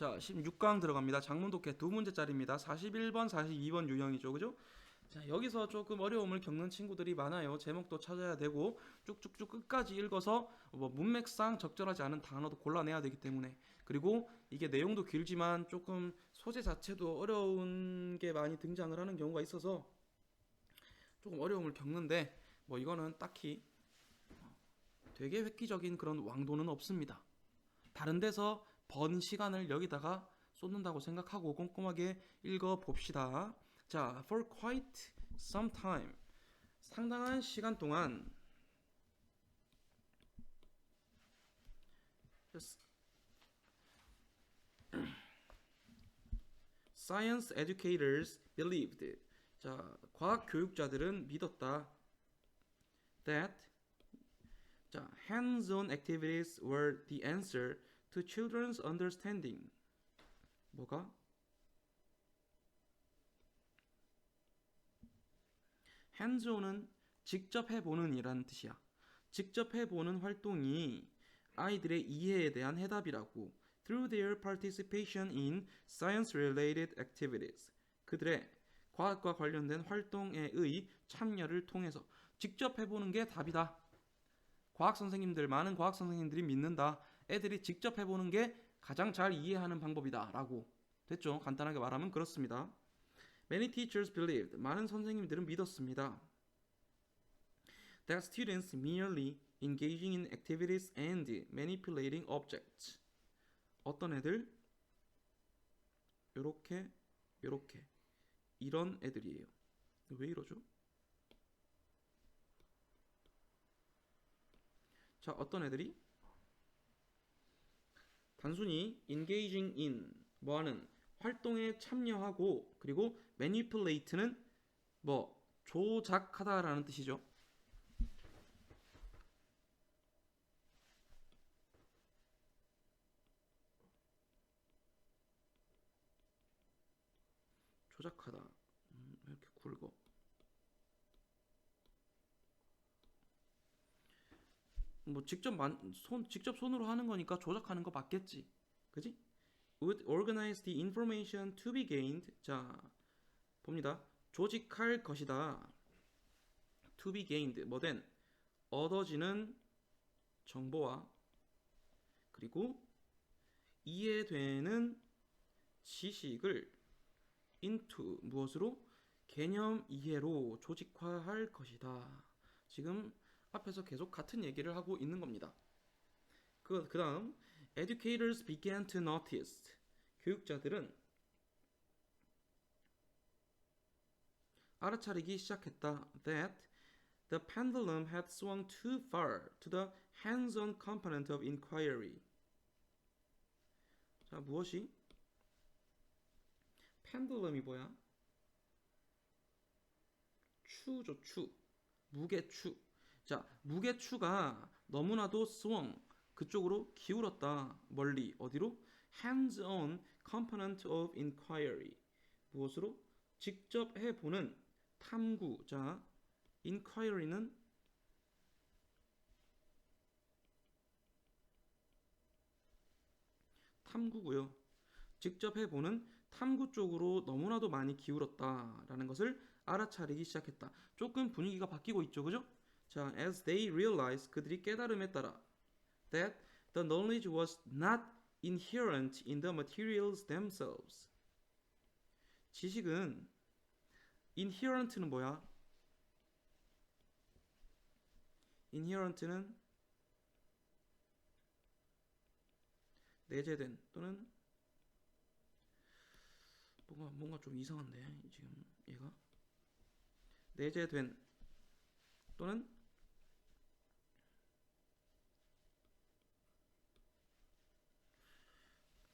자, 16강 들어갑니다. 작문독해 두 문제짜리입니다. 41번, 42번 유형이죠. 그죠? 자, 여기서 조금 어려움을 겪는 친구들이 많아요. 제목도 찾아야 되고 쭉쭉쭉 끝까지 읽어서 뭐 문맥상 적절하지 않은 단어도 골라내야 되기 때문에, 그리고 이게 내용도 길지만 조금 소재 자체도 어려운 게 많이 등장을 하는 경우가 있어서 조금 어려움을 겪는데, 뭐 이거는 딱히 되게 획기적인 그런 왕도는 없습니다. 다른 데서 번 시간을 여기다가 쏟는다고 생각하고 꼼꼼하게 읽어봅시다. 자, for quite some time, 상당한 시간 동안 science educators believed, 자, 과학 교육자들은 믿었다. that, 자, hands-on activities were the answer to children's understanding. 뭐가? hands-on은 직접 해보는 이라는 뜻이야. 직접 해보는 활동이 아이들의 이해에 대한 해답이라고. Through their participation in science-related activities, 그들의 과학과 관련된 활동에 의 참여를 통해서 직접 해보는 게 답이다. 과학 선생님들, 많은 과학 선생님들이 믿는다. 애들이 직접 해보는 게 가장 잘 이해하는 방법이다 라고. 됐죠? 간단하게 말하면 그렇습니다. Many teachers believed, 많은 선생님들은 믿었습니다. That students merely engaging in activities and manipulating objects, 어떤 애들? 요렇게 요렇게 이런 애들이에요. 왜 이러죠? 자, 어떤 애들이? 단순히 engaging in, 뭐하는, 활동에 참여하고, 그리고 manipulate는 뭐 조작하다라는 뜻이죠. 조작하다. 왜 이렇게 굵어? 뭐 직접 손으로 하는 거니까 조작하는 거 맞겠지. 그지? Would organize the information to be gained. 자, 봅니다. 조직할 것이다. To be gained, 뭐된 얻어지는 정보와, 그리고 이해되는 지식을 into, 무엇으로? 개념 이해로 조직화할 것이다. 지금 앞에서 계속 같은 얘기를 하고 있는 겁니다. 그 다음 educators began to notice, 교육자들은 알아차리기 시작했다. That the pendulum had swung too far to the hands-on component of inquiry. 자, 무엇이? 펜들럼이 뭐야? 추죠, 추. 무게추. 자, 무게추가 너무나도 swung, 그쪽으로 기울었다. 멀리. 어디로? hands-on component of inquiry. 무엇으로? 직접 해보는 탐구. 자, inquiry는 탐구고요. 직접 해보는 탐구 쪽으로 너무나도 많이 기울었다라는 것을 알아차리기 시작했다. 조금 분위기가 바뀌고 있죠, 그죠? 자, as they realized, 그들이 깨달음에 따라 that the knowledge was not inherent in the materials themselves. 지식은 inherent는 뭐야? inherent는 내재된 또는 뭔가 좀 이상한데 지금 얘가 내재된 또는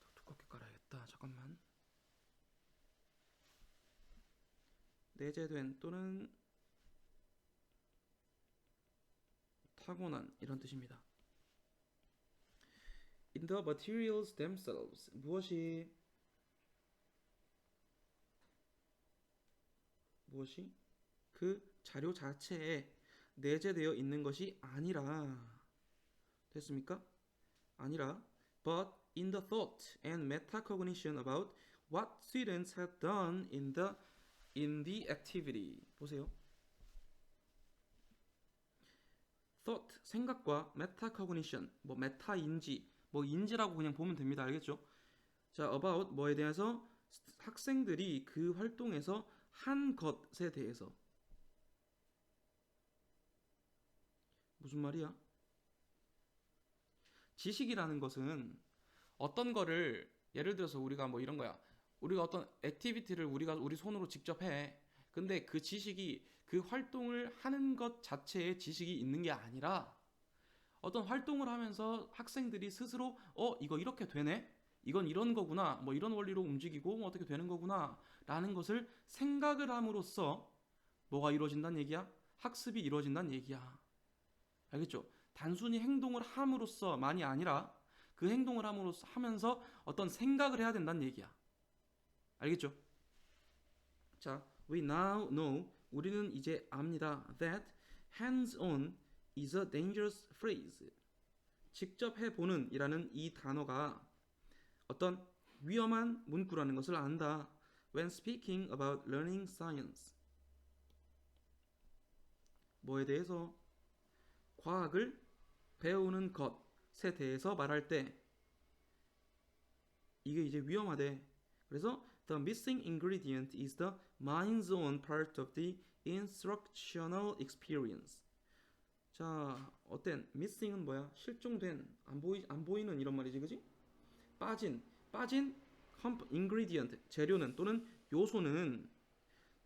더 두껍게 깔아야겠다. 잠깐만. 내재된 또는 타고난 이런 뜻입니다. In the materials themselves, 무엇이 그 자료 자체에 내재되어 있는 것이 아니라, 됐습니까? 아니라 but in the thought and metacognition about what students have done in the activity. 보세요. thought 생각과 metacognition 뭐 메타인지 뭐 인지라고 그냥 보면 됩니다. 알겠죠? 자, about 뭐에 대해서 학생들이 그 활동에서 한 것에 대해서 무슨 말이야? 지식이라는 것은 어떤 거를 예를 들어서 우리가 뭐 이런 거야. 우리가 어떤 액티비티를 우리 손으로 직접 해. 근데 그 지식이 그 활동을 하는 것 자체에 지식이 있는 게 아니라 어떤 활동을 하면서 학생들이 스스로 이거 이렇게 되네? 이건 이런 거구나. 뭐 이런 원리로 움직이고 뭐 어떻게 되는 거구나. 라는 것을 생각을 함으로써 뭐가 이루어진다는 얘기야? 학습이 이루어진다는 얘기야. 알겠죠? 단순히 행동을 함으로써만이 아니라 그 행동을 함으로써 하면서 어떤 생각을 해야 된다는 얘기야. 알겠죠? 자, we now know 우리는 이제 압니다. that hands-on is a dangerous phrase. 직접 해보는 이라는 이 단어가 어떤 위험한 문구라는 것을 안다. when speaking about learning science. 뭐에 대해서? 과학을 배우는 것에 대해서 말할 때 이게 이제 위험하대. 그래서 the missing ingredient is the mind's own part of the instructional experience. 자, 어땐 missing은 뭐야? 실종된, 안 보이는 이런 말이지, 그지? 빠진 ingredient 재료는 또는 요소는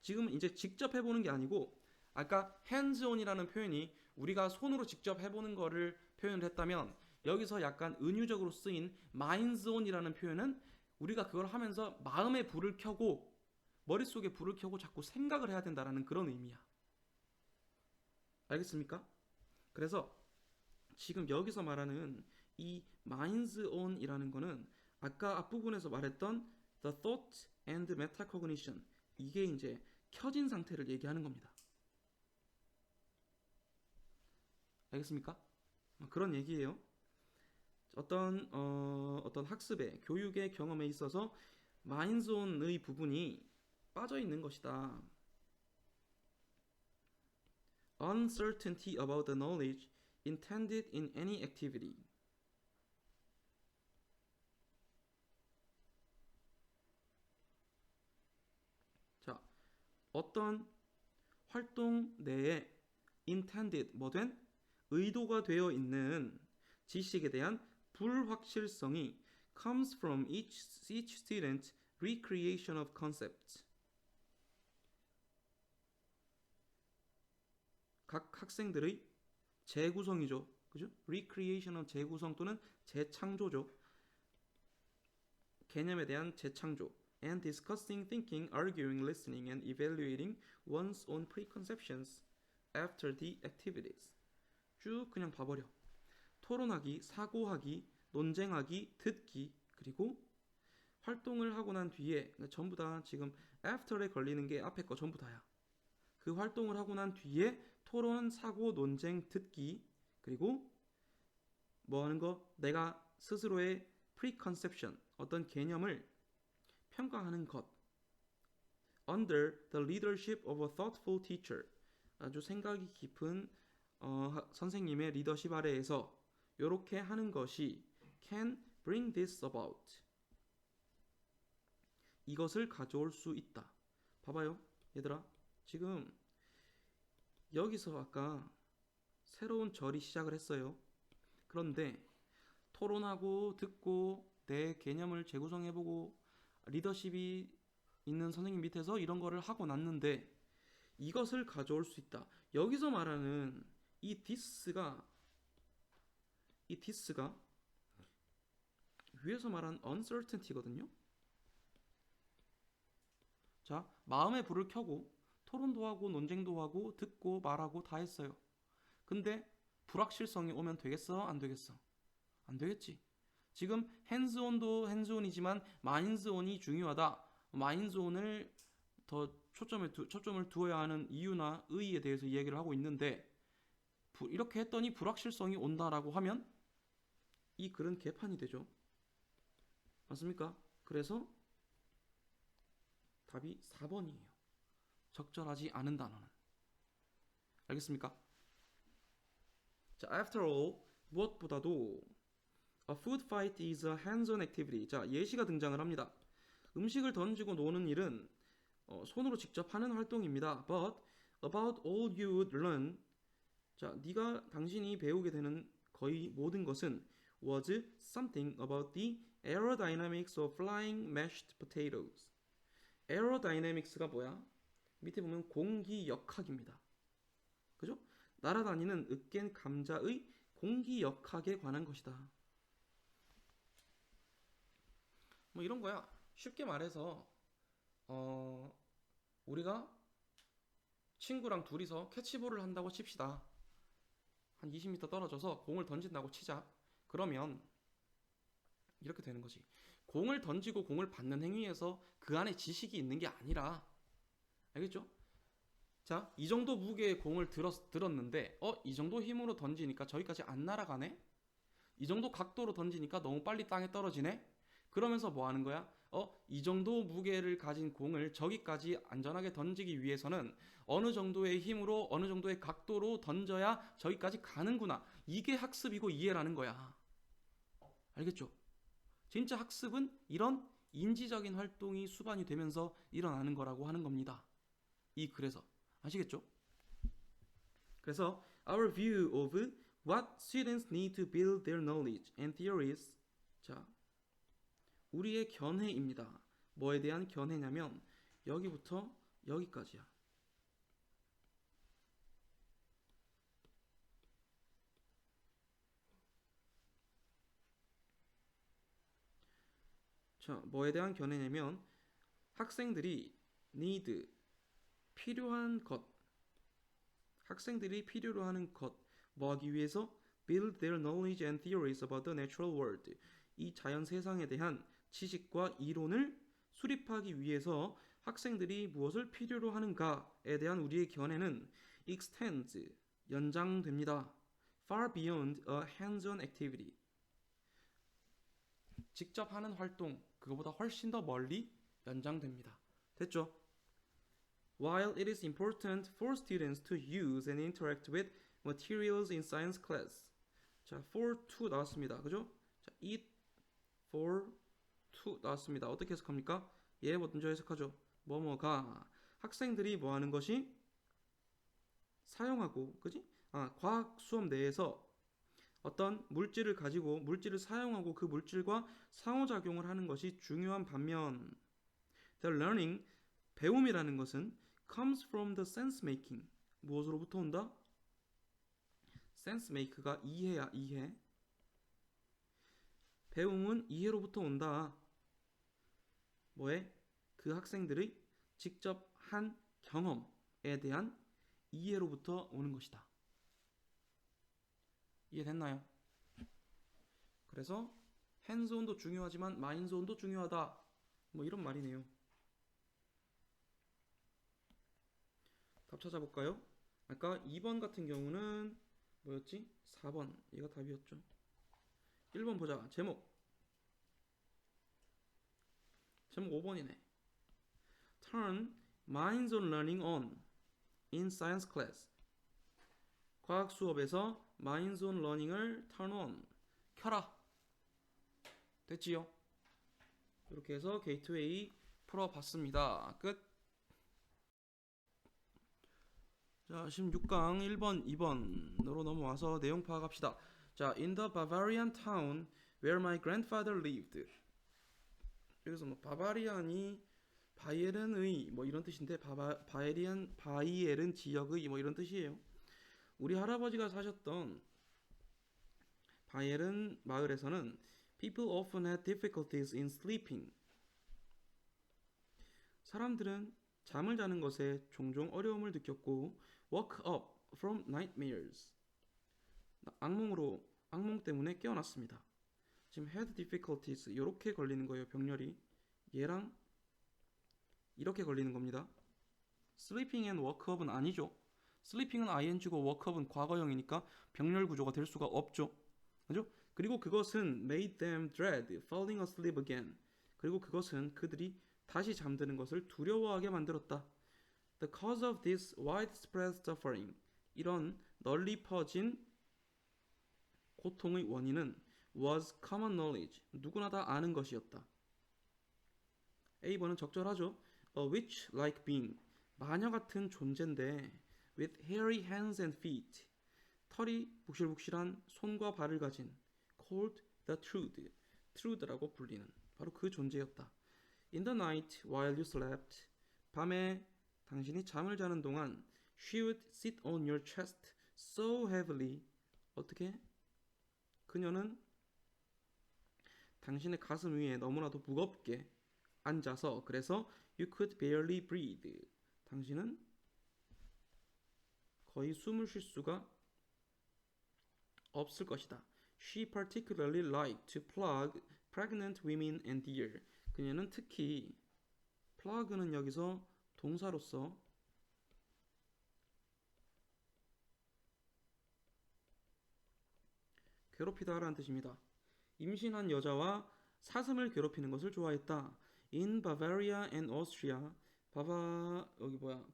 지금 이제 직접 해보는 게 아니고 아까 hands-on이라는 표현이 우리가 손으로 직접 해보는 거를 표현을 했다면 여기서 약간 은유적으로 쓰인 mind's on이라는 표현은 우리가 그걸 하면서 마음에 불을 켜고 머릿속에 불을 켜고 자꾸 생각을 해야 된다라는 그런 의미야. 알겠습니까? 그래서 지금 여기서 말하는 이 mind's on이라는 거는 아까 앞부분에서 말했던 the thought and metacognition 이게 이제 켜진 상태를 얘기하는 겁니다. 알겠습니까? 그런 얘기예요. 어떤 학습의 교육의 경험에 있어서 마인드온의 부분이 빠져 있는 것이다. Uncertainty about the knowledge intended in any activity. 자, 어떤 활동 내에 intended 뭐된 의도가 되어 있는 지식에 대한 불확실성이 comes from each student's recreation of concepts. 각 학생들의 재구성이죠. 그죠? recreation은 재구성 또는 재창조죠. 개념에 대한 재창조. and discussing, thinking, arguing, listening, and evaluating one's own preconceptions after the activities. 쭉 그냥 봐버려. 토론하기, 사고하기, 논쟁하기, 듣기, 그리고 활동을 하고 난 뒤에 전부 다 지금 after에 걸리는 게 앞에 거 전부 다야. 그 활동을 하고 난 뒤에 토론, 사고, 논쟁, 듣기, 그리고 뭐 하는 거? 내가 스스로의 preconception, 어떤 개념을 평가하는 것. Under the leadership of a thoughtful teacher. 아주 생각이 깊은 선생님의 리더십 아래에서 이렇게 하는 것이 can bring this about. 이것을 가져올 수 있다. 봐봐요, 얘들아. 지금 여기서 아까 새로운 절이 시작을 했어요. 그런데 토론하고 듣고 내 개념을 재구성해보고 리더십이 있는 선생님 밑에서 이런 거를 하고 났는데 이것을 가져올 수 있다. 여기서 말하는 이 this가 위에서 말한 uncertainty거든요. 자, 마음의 불을 켜고 토론도 하고 논쟁도 하고 듣고 말하고 다 했어요. 근데 불확실성이 오면 되겠어? 안 되겠어? 안 되겠지. 지금 핸즈온도 핸즈온이지만 마인즈온이 중요하다. 마인즈온을 더 초점을 두어야 하는 이유나 의의에 대해서 이야기를 하고 있는데 이렇게 했더니 불확실성이 온다라고 하면 이 글은 개판이 되죠. 맞습니까? 그래서 답이 4번이에요. 적절하지 않은 단어는. 알겠습니까? 자, after all, 무엇보다도 a food fight is a hands-on activity. 자, 예시가 등장을 합니다. 음식을 던지고 노는 일은 손으로 직접 하는 활동입니다. But about all you would learn. 자, 당신이 배우게 되는 거의 모든 것은 was something about the aerodynamics of flying mashed potatoes. aerodynamics가 뭐야? 밑에 보면 공기역학입니다. 그죠? 날아다니는 으깬 감자의 공기역학에 관한 것이다. 뭐 이런 거야. 쉽게 말해서 우리가 친구랑 둘이서 캐치볼을 한다고 칩시다. 한 20m 떨어져서 공을 던진다고 치자. 그러면 이렇게 되는 거지. 공을 던지고 공을 받는 행위에서 그 안에 지식이 있는 게 아니라, 알겠죠? 자, 이 정도 무게의 공을 들었는데 이 정도 힘으로 던지니까 저기까지 안 날아가네? 이 정도 각도로 던지니까 너무 빨리 땅에 떨어지네? 그러면서 뭐 하는 거야? 이 정도 무게를 가진 공을 저기까지 안전하게 던지기 위해서는 어느 정도의 힘으로 어느 정도의 각도로 던져야 저기까지 가는구나. 이게 학습이고 이해라는 거야. 알겠죠? 진짜 학습은 이런 인지적인 활동이 수반이 되면서 일어나는 거라고 하는 겁니다. 이 글에서. 아시겠죠? 그래서 our view of what students need to build their knowledge and theories. 자, 우리의 견해입니다. 뭐에 대한 견해냐면 여기부터 여기까지야. 자, 뭐에 대한 견해냐면 학생들이 need, 필요한 것, 학생들이 필요로 하는 것, 뭐 하기 위해서 build their knowledge and theories about the natural world. 이 자연 세상에 대한 지식과 이론을 수립하기 위해서 학생들이 무엇을 필요로 하는가에 대한 우리의 견해는 extends, 연장됩니다. far beyond a hands-on activity. 직접 하는 활동, 그거보다 훨씬 더 멀리 연장됩니다. 됐죠? While it is important for students to use and interact with materials in science class. 자, for to 나왔습니다. 그죠? 자, it for to 나왔습니다. 어떻게 해석합니까? 예, 먼저 해석하죠. 뭐뭐가 학생들이 뭐 하는 것이 사용하고, 그지? 과학 수업 내에서 어떤 물질을 가지고 물질을 사용하고 그 물질과 상호작용을 하는 것이 중요한 반면 the learning, 배움이라는 것은 comes from the sense making. 무엇으로부터 온다? sense make가 이해야, 이해. 배움은 이해로부터 온다. 뭐에? 그 학생들의 직접 한 경험에 대한 이해로부터 오는 것이다. 이해됐나요? 그래서 핸즈온도 중요하지만 마인드온도 중요하다. 뭐 이런 말이네요. 답 찾아볼까요? 아까 2번 같은 경우는 뭐였지? 4번. 얘가 답이었죠. 1번 보자. 제목 5번이네. Turn minds on learning on in science class. 과학 수업에서 minds on learning을 turn on, 켜라. 됐지요? 이렇게 해서 게이트웨이 풀어봤습니다. 끝. 자, 16강 1번, 2번으로 넘어와서 내용 파악합시다. 자, in the Bavarian town where my grandfather lived. 여기서 뭐 바바리안이 바이에른의 뭐 이런 뜻인데 바이에른 지역의 뭐 이런 뜻이에요. 우리 할아버지가 사셨던 바이에른 마을에서는 people often had difficulties in sleeping. 사람들은 잠을 자는 것에 종종 어려움을 느꼈고 woke up from nightmares. 악몽 때문에 깨어났습니다. 지금 had difficulties 이렇게 걸리는 거예요. 병렬이 얘랑 이렇게 걸리는 겁니다. sleeping and woke up은 아니죠. sleeping은 ing고 woke up은 과거형이니까 병렬 구조가 될 수가 없죠. 그죠? 그리고 그것은 made them dread falling asleep again. 그리고 그것은 그들이 다시 잠드는 것을 두려워하게 만들었다. The cause of this widespread suffering. 이런 널리 퍼진 고통의 원인은 was common knowledge. 누구나 다 아는 것이었다. A번은 적절하죠. A witch-like being. 마녀 같은 존재인데 with hairy hands and feet. 털이 북실북실한 손과 발을 가진 called the Trude. Trude라고 불리는 바로 그 존재였다. In the night while you slept. 밤에 당신이 잠을 자는 동안 she would sit on your chest so heavily. 어떻게? 그녀는 당신의 가슴 위에 너무나도 무겁게 앉아서 그래서 you could barely breathe. 당신은 거의 숨을 쉴 수가 없을 것이다. She particularly liked to plug pregnant women and deer. 그녀는 특히 plug는 여기서 동사로서 괴롭히다라는 뜻입니다. 임신한 여자와 사슴을 괴롭히는 것을 좋아했다. In Bavaria and Austria,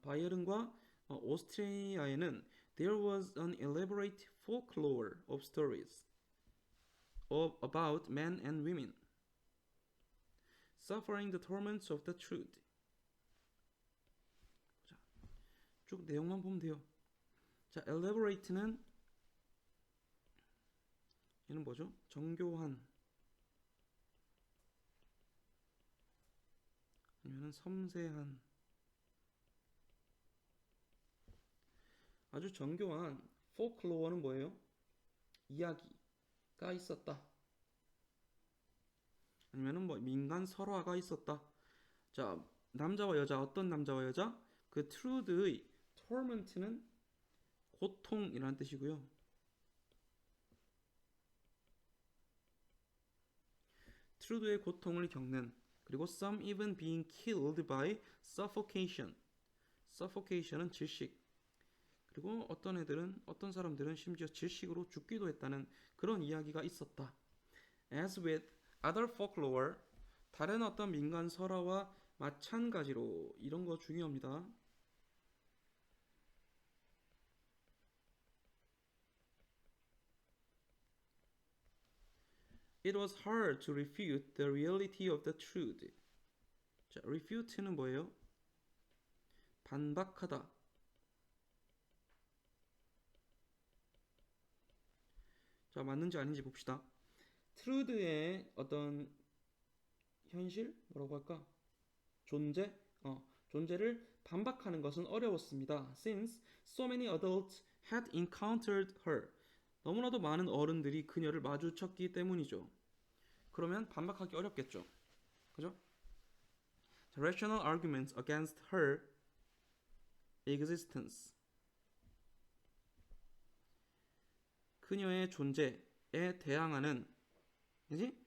바이에른과 오스트리아에는 there was an elaborate folklore of stories about men and women suffering the torments of the truth. 자, 쭉 내용만 보면 돼요. 자, elaborate는 얘는 뭐죠? 정교한 아니면 섬세한 아주 정교한 folklore는 뭐예요? 이야기가 있었다. 아니면은 뭐 민간 설화가 있었다. 자, 남자와 여자 어떤 남자와 여자? 그 truth의 torment는 고통이라는 뜻이고요. truth의 고통을 겪는 그리고 some even being killed by suffocation. suffocation은 질식. 그리고 어떤 사람들은 심지어 질식으로 죽기도 했다는 그런 이야기가 있었다. As with other folklore, 다른 어떤 민간 설화와 마찬가지로 이런 거 중요합니다. It was hard to refute the reality of the truth. 자, refute는 뭐예요? 반박하다. 자, 맞는지 아닌지 봅시다. truth의 어떤 현실? 뭐라고 할까? 존재를 반박하는 것은 어려웠습니다. Since so many adults had encountered her. 너무나도 많은 어른들이 그녀를 마주쳤기 때문이죠. 그러면 반박하기 어렵겠죠. 그죠? Rational arguments against her existence. 그녀의 존재에 대항하는 그지?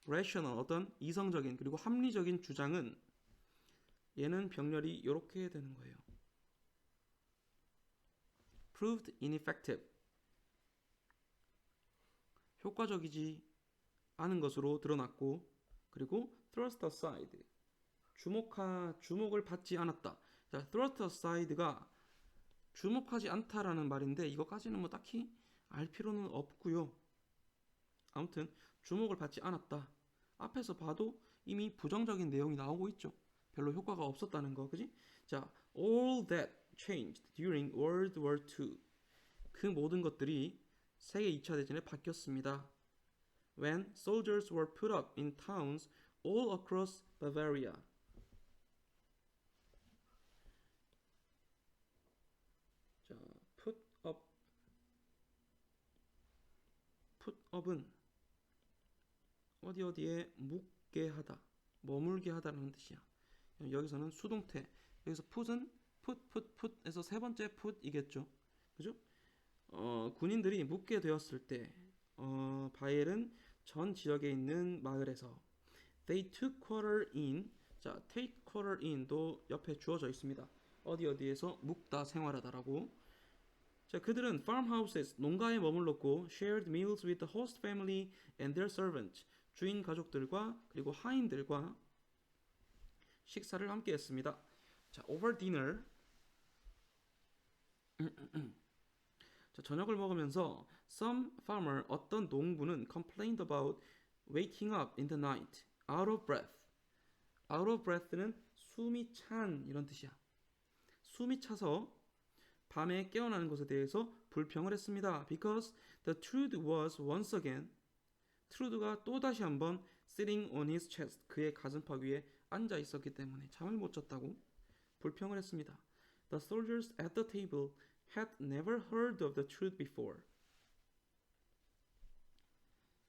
rational 어떤 이성적인 그리고 합리적인 주장은 얘는 병렬이 이렇게 되는 거예요. proved ineffective. 효과적이지 않은 것으로 드러났고 그리고 thrust aside. 주목을 받지 않았다. 자, thrust aside가 주목하지 않다라는 말인데 이거까지는 뭐 딱히 알 필요는 없고요. 아무튼 주목을 받지 않았다. 앞에서 봐도 이미 부정적인 내용이 나오고 있죠. 별로 효과가 없었다는 거, 그지? 자, all that changed during World War II. 그 모든 것들이 세계 2차 대전에 바뀌었습니다. When soldiers were put up in towns all across Bavaria. 자, put up은 어디에 묵게 하다, 머물게 하다라는 뜻이야. 여기서는 수동태. 여기서 put은 put에서 세 번째 put이겠죠. 그죠? 군인들이 묵게 되었을 때 바이엘은 전 지역에 있는 마을에서 they took quarter in. 자, take quarter in도 옆에 주어져 있습니다. 어디에서 묵다 생활하다라고. 자, 그들은 farmhouses, 농가에 머물렀고 shared meals with the host family and their servants, 주인 가족들과 그리고 하인들과 식사를 함께 했습니다. 자, over dinner. 자, 저녁을 먹으면서 some farmer, 어떤 농부는 complained about waking up in the night, out of breath. out of breath는 숨이 찬 이런 뜻이야. 숨이 차서 밤에 깨어나는 것에 대해서 불평을 했습니다. Because the truth was once again, 트루드가 또다시 한번 sitting on his chest, 그의 가슴팍 위에 앉아 있었기 때문에 잠을 못 잤다고 불평을 했습니다. The soldiers at the table had never heard of the truth before.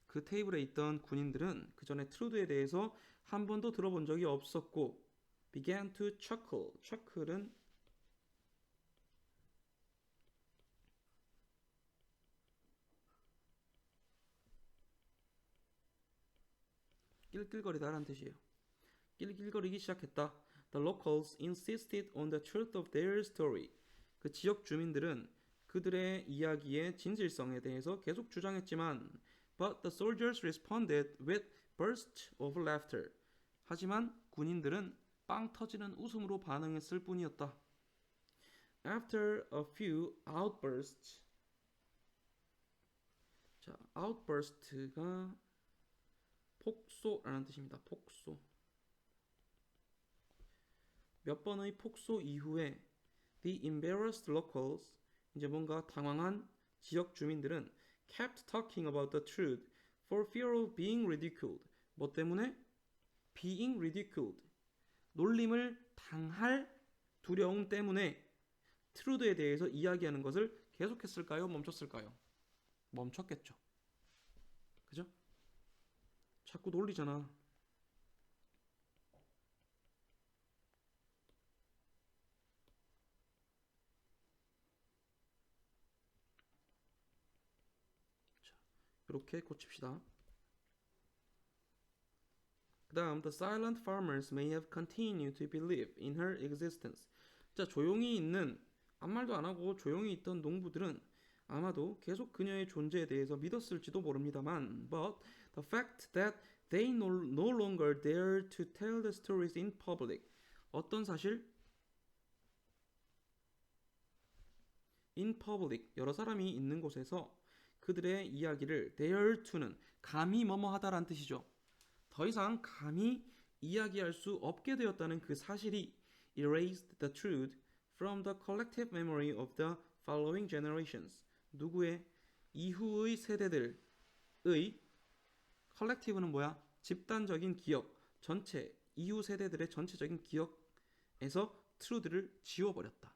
그 테이블에 있던 군인들은 그 전에 트루드에 대해서 한 번도 들어본 적이 없었고 began to chuckle. chuckle은 낄낄거리다라는 뜻이에요. 낄낄거리기 시작했다. The locals insisted on the truth of their story. 그 지역 주민들은 그들의 이야기의 진실성에 대해서 계속 주장했지만 but the soldiers responded with bursts of laughter. 하지만 군인들은 빵 터지는 웃음으로 반응했을 뿐이었다. After a few outbursts. 자, outburst가 폭소라는 뜻입니다. 폭소. 몇 번의 폭소 이후에 the embarrassed locals, 이제 뭔가 당황한 지역 주민들은 kept talking about the truth for fear of being ridiculed. 뭐 때문에? being ridiculed. 놀림을 당할 두려움 때문에 트루드에 대해서 이야기하는 것을 계속했을까요? 멈췄을까요? 멈췄겠죠. 그죠? 자꾸 놀리잖아. 자, 이렇게 고칩시다. 그 다음, the silent farmers may have continued to believe in her existence. 자, 조용히 있는, 아무 말도 안 하고 조용히 있던 농부들은 아마도 계속 그녀의 존재에 대해서 믿었을지도 모릅니다만 but the fact that they no longer dare to tell the stories in public. 어떤 사실? in public, 여러 사람이 있는 곳에서 그들의 이야기를 dare to는 감히 뭐뭐 하다라는 뜻이죠. 더 이상 감히 이야기할 수 없게 되었다는 그 사실이 erased the truth from the collective memory of the following generations. 누구의? 이후의 세대들의 collective는 뭐야? 집단적인 기억, 전체 이후 세대들의 전체적인 기억에서 truth를 지워버렸다.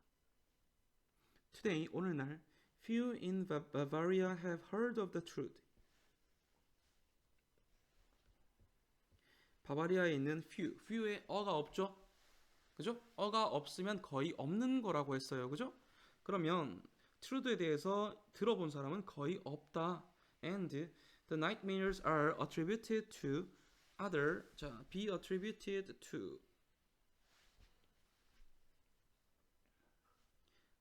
Today, 오늘날 few in Bavaria have heard of the truth. 바바리아에 있는 few에 어가 없죠? 그죠? 어가 없으면 거의 없는 거라고 했어요. 그죠? 그러면 트루드에 대해서 들어본 사람은 거의 없다. And the nightmares are attributed to other. 자, be attributed to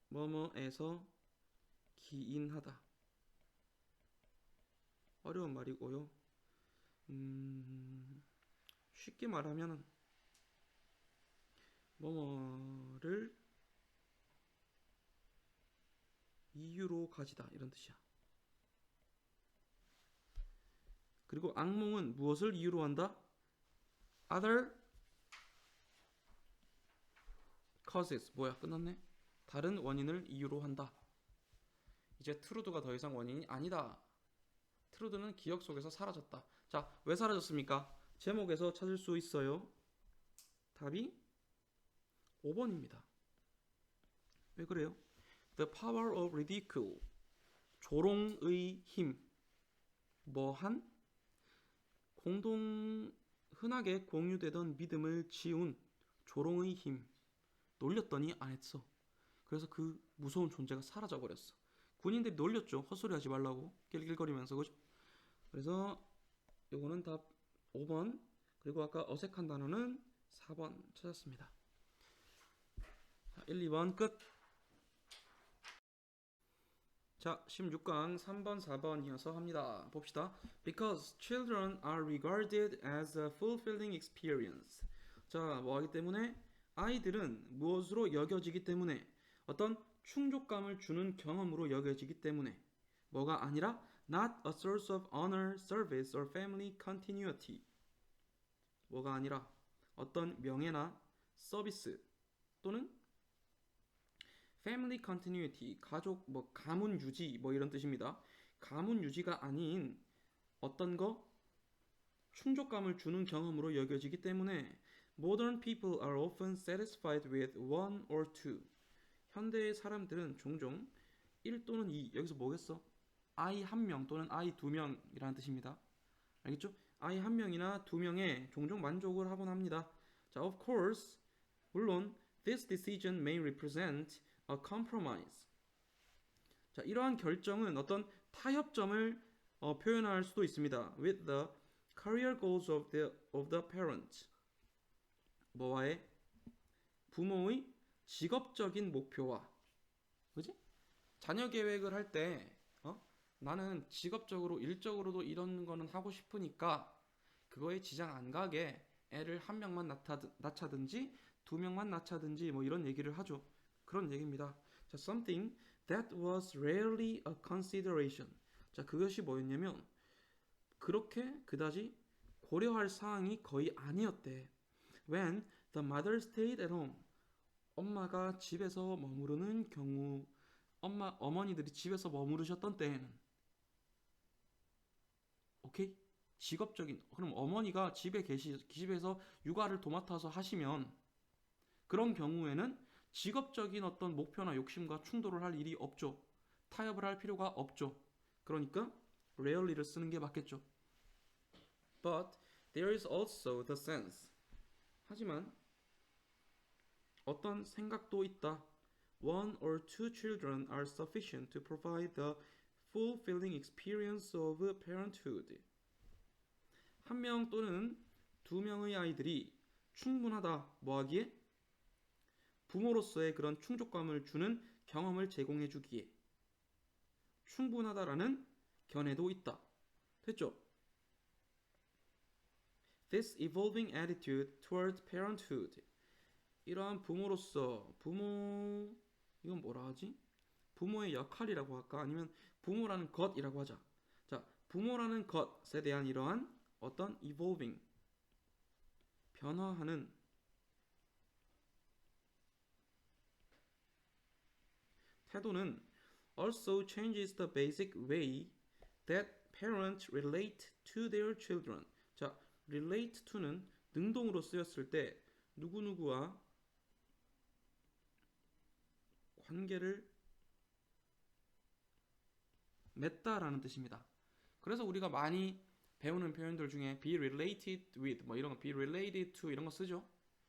뭐뭐에서 기인하다. 어려운 말이고요. 쉽게 말하면은 뭐뭐를 이유로 가지다 이런 뜻이야. 그리고 악몽은 무엇을 이유로 한다? Other causes. 뭐야? 끝났네. 다른 원인을 이유로 한다. 이제 트루드가 더 이상 원인이 아니다. 트루드는 기억 속에서 사라졌다. 자, 왜 사라졌습니까? 제목에서 찾을 수 있어요. 답이 5번입니다. 왜 그래요? The power of ridicule. 조롱의 힘. 뭐한? 흔하게 공유되던 믿음을 지운 조롱의 힘. 놀렸더니 안 했어. 그래서 그 무서운 존재가 사라져 버렸어. 군인들이 놀렸죠. 헛소리 하지 말라고. 낄낄거리면서. 그죠? 그래서 요거는 답 5번. 그리고 아까 어색한 단어는 4번 찾았습니다. 1, 2번 끝. 자, 16강 3번, 4번 이어서 합니다. 봅시다. Because children are regarded as a fulfilling experience. 자, 뭐 하기 때문에? 아이들은 무엇으로 여겨지기 때문에? 어떤 충족감을 주는 경험으로 여겨지기 때문에. 뭐가 아니라 not a source of honor, service, or family continuity. 뭐가 아니라 어떤 명예나 서비스 또는 family continuity, 가족 뭐 가문 유지 뭐 이런 뜻입니다. 가문 유지가 아닌 어떤 거 충족감을 주는 경험으로 여겨지기 때문에 modern people are often satisfied with one or two. 현대의 사람들은 종종 1 또는 2, 여기서 뭐겠어? 아이 1명 또는 아이 2명이라는 뜻입니다. 알겠죠? 아이 1명이나 2명에 종종 만족을 하곤 합니다. 자, of course, 물론 this decision may represent a compromise. 자, 이러한 결정은 어떤 타협점을 표현할 수도 있습니다. With the career goals of the parent. 뭐와의? 부모의 직업적인 목표와, 그지? 자녀 계획을 할 때, 나는 직업적으로 일적으로도 이런 거는 하고 싶으니까 그거에 지장 안 가게 애를 1명만 낳자든지 2명만 낳자든지 뭐 이런 얘기를 하죠. 그런 얘기입니다. 자, something that was rarely a consideration. 자, 그것이 뭐였냐면 그렇게 그다지 고려할 사항이 거의 아니었대. When the mother stayed at home. 엄마가 집에서 머무르는 경우, 어머니들이 집에서 머무르셨던 때에는, 오케이? 직업적인, 그럼 어머니가 집에서 육아를 도맡아서 하시면 그런 경우에는 직업적인 어떤 목표나 욕심과 충돌을 할 일이 없죠. 타협을 할 필요가 없죠. 그러니까 rarely를 쓰는 게 맞겠죠. But there is also the sense. 하지만 어떤 생각도 있다. One or two children are sufficient to provide the fulfilling experience of parenthood. 1명 또는 2명의 아이들이 충분하다. 뭐하기에? 부모로서의 그런 충족감을 주는 경험을 제공해 주기에. 충분하다라는 견해도 있다. 됐죠? This evolving attitude toward parenthood. 이러한 부모로서, 이건 뭐라 하지? 부모의 역할이라고 할까? 아니면 부모라는 것이라고 하자. 자, 부모라는 것에 대한 이러한 어떤 evolving, 변화하는 태도는 also changes the basic way that parents relate to their children. 자, relate to는 능동으로 쓰였을 때 누구누구와 관계를 맺다라는 뜻입니다. 그래서 우리가 많이 배우는 표현들 중에 be related with 뭐 이런 거, be related to 이런 거 쓰죠.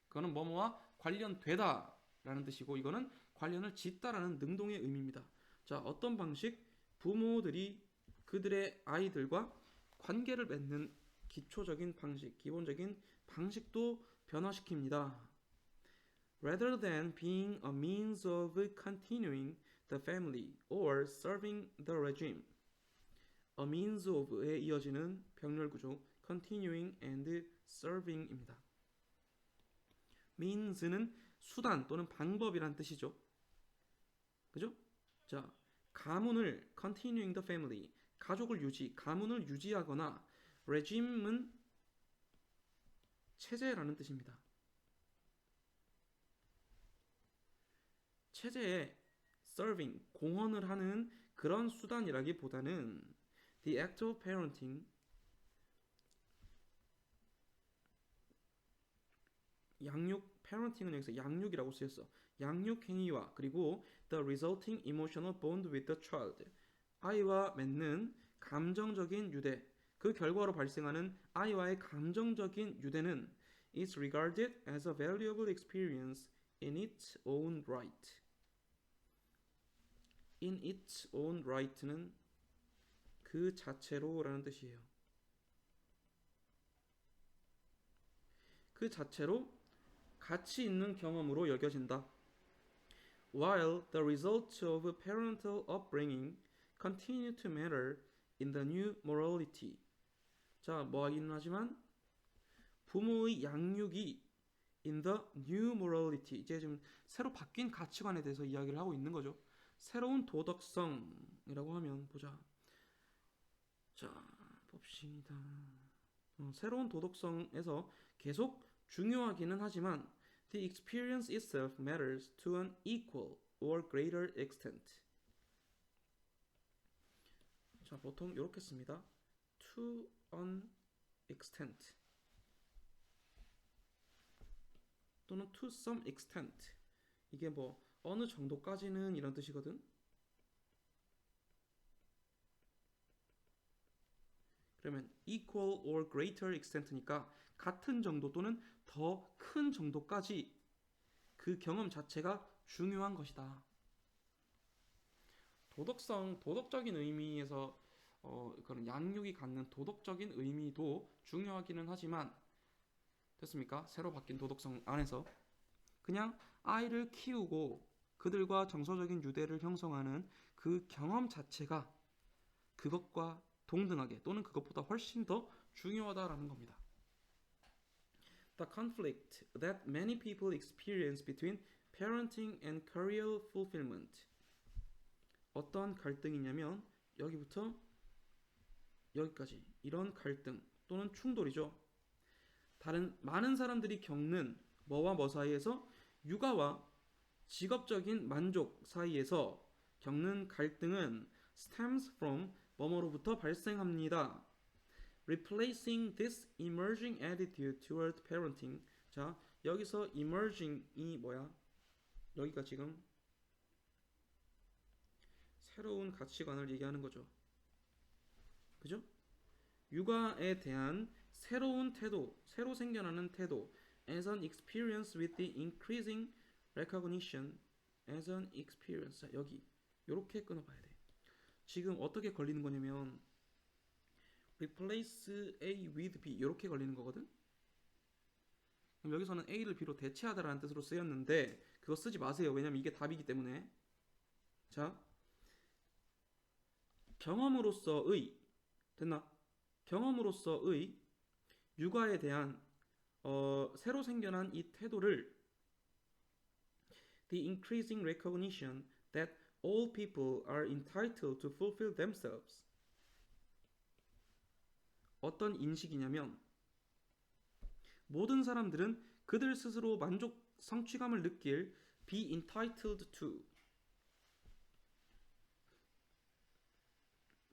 그거는 뭐뭐와 관련되다 라는 뜻이고, 이거는 관련을 짓다라는 능동의 의미입니다. 자, 어떤 방식? 부모들이 그들의 아이들과 관계를 맺는 기초적인 방식, 기본적인 방식도 변화시킵니다. Rather than being a means of continuing the family or serving the regime. A means of에 이어지는 병렬 구조 continuing and serving입니다. means는 수단 또는 방법이란 뜻이죠. 그죠? 자, 가문을 continuing the family, 가족을 가문을 유지하거나 regime은 체제라는 뜻입니다. 체제에 serving, 공헌을 하는 그런 수단이라기보다는 the act of parenting, parenting은 여기서 양육이라고 쓰였어. 양육 행위와 그리고 the resulting emotional bond with the child, 아이와 맺는 감정적인 유대, 그 결과로 발생하는 아이와의 감정적인 유대는 is regarded as a valuable experience in its own right. in its own right는 그 자체로라는 뜻이에요. 그 자체로 가치 있는 경험으로 여겨진다. While the result of parental upbringing continue to matter in the new morality. 자, 뭐 하기는 하지만 부모의 양육이 in the new morality. 이제 좀 새로 바뀐 가치관에 대해서 이야기를 하고 있는 거죠. 새로운 도덕성이라고 하면 보자. 자, 봅시다. 새로운 도덕성에서 계속 중요하기는 하지만 the experience itself matters to an equal or greater extent. 자, 보통 이렇게 씁니다. to an extent 또는 to some extent. 이게 뭐 어느 정도까지는 이런 뜻이거든. 그러면 equal or greater extent니까 같은 정도 또는 더 큰 정도까지 그 경험 자체가 중요한 것이다. 도덕적인 의미에서 그런 양육이 갖는 도덕적인 의미도 중요하기는 하지만 됐습니까? 새로 바뀐 도덕성 안에서 그냥 아이를 키우고 그들과 정서적인 유대를 형성하는 그 경험 자체가 그것과 동등하게 또는 그것보다 훨씬 더 중요하다라는 겁니다. The conflict that many people experience between parenting and career fulfillment. 어떤 갈등이냐면 여기부터 여기까지 이런 갈등 또는 충돌이죠. 다른 많은 사람들이 겪는 뭐와 뭐 사이에서 육아와 직업적인 만족 사이에서 겪는 갈등은 stems from 뭐뭐로부터 발생합니다. Replacing this emerging attitude toward parenting. 자, 여기서 emerging이 뭐야? 여기가 지금 새로운 가치관을 얘기하는 거죠. 그죠? 육아에 대한 새로운 태도, 새로 생겨나는 태도 as an experience with the increasing recognition as an experience. 여기 요렇게 끊어봐야 돼. 지금 어떻게 걸리는 거냐면 replace A with B 이렇게 걸리는 거거든. 그럼 여기서는 A를 B로 대체하다라는 뜻으로 쓰였는데 그거 쓰지 마세요. 왜냐면 이게 답이기 때문에. 자, 경험으로서의 됐나? 경험으로서의 육아에 대한 새로 생겨난 이 태도를 the increasing recognition that all people are entitled to fulfill themselves. 어떤 인식이냐면 모든 사람들은 그들 스스로 성취감을 느낄 be entitled to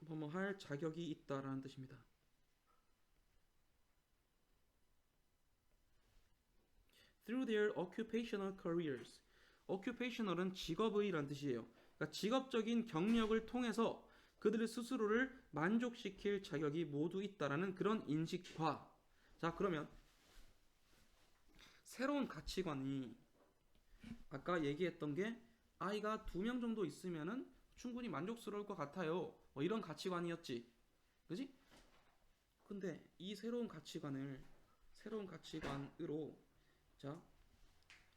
뭐뭐 할 자격이 있다라는 뜻입니다. through their occupational careers. occupational은 직업의란 뜻이에요. 그러니까 직업적인 경력을 통해서 그들 스스로를 만족시킬 자격이 모두 있다라는 그런 인식과 자, 그러면 새로운 가치관이 아까 얘기했던 게 아이가 2명 정도 있으면은 충분히 만족스러울 것 같아요. 뭐 이런 가치관이었지. 그지? 근데 이 새로운 가치관으로 자,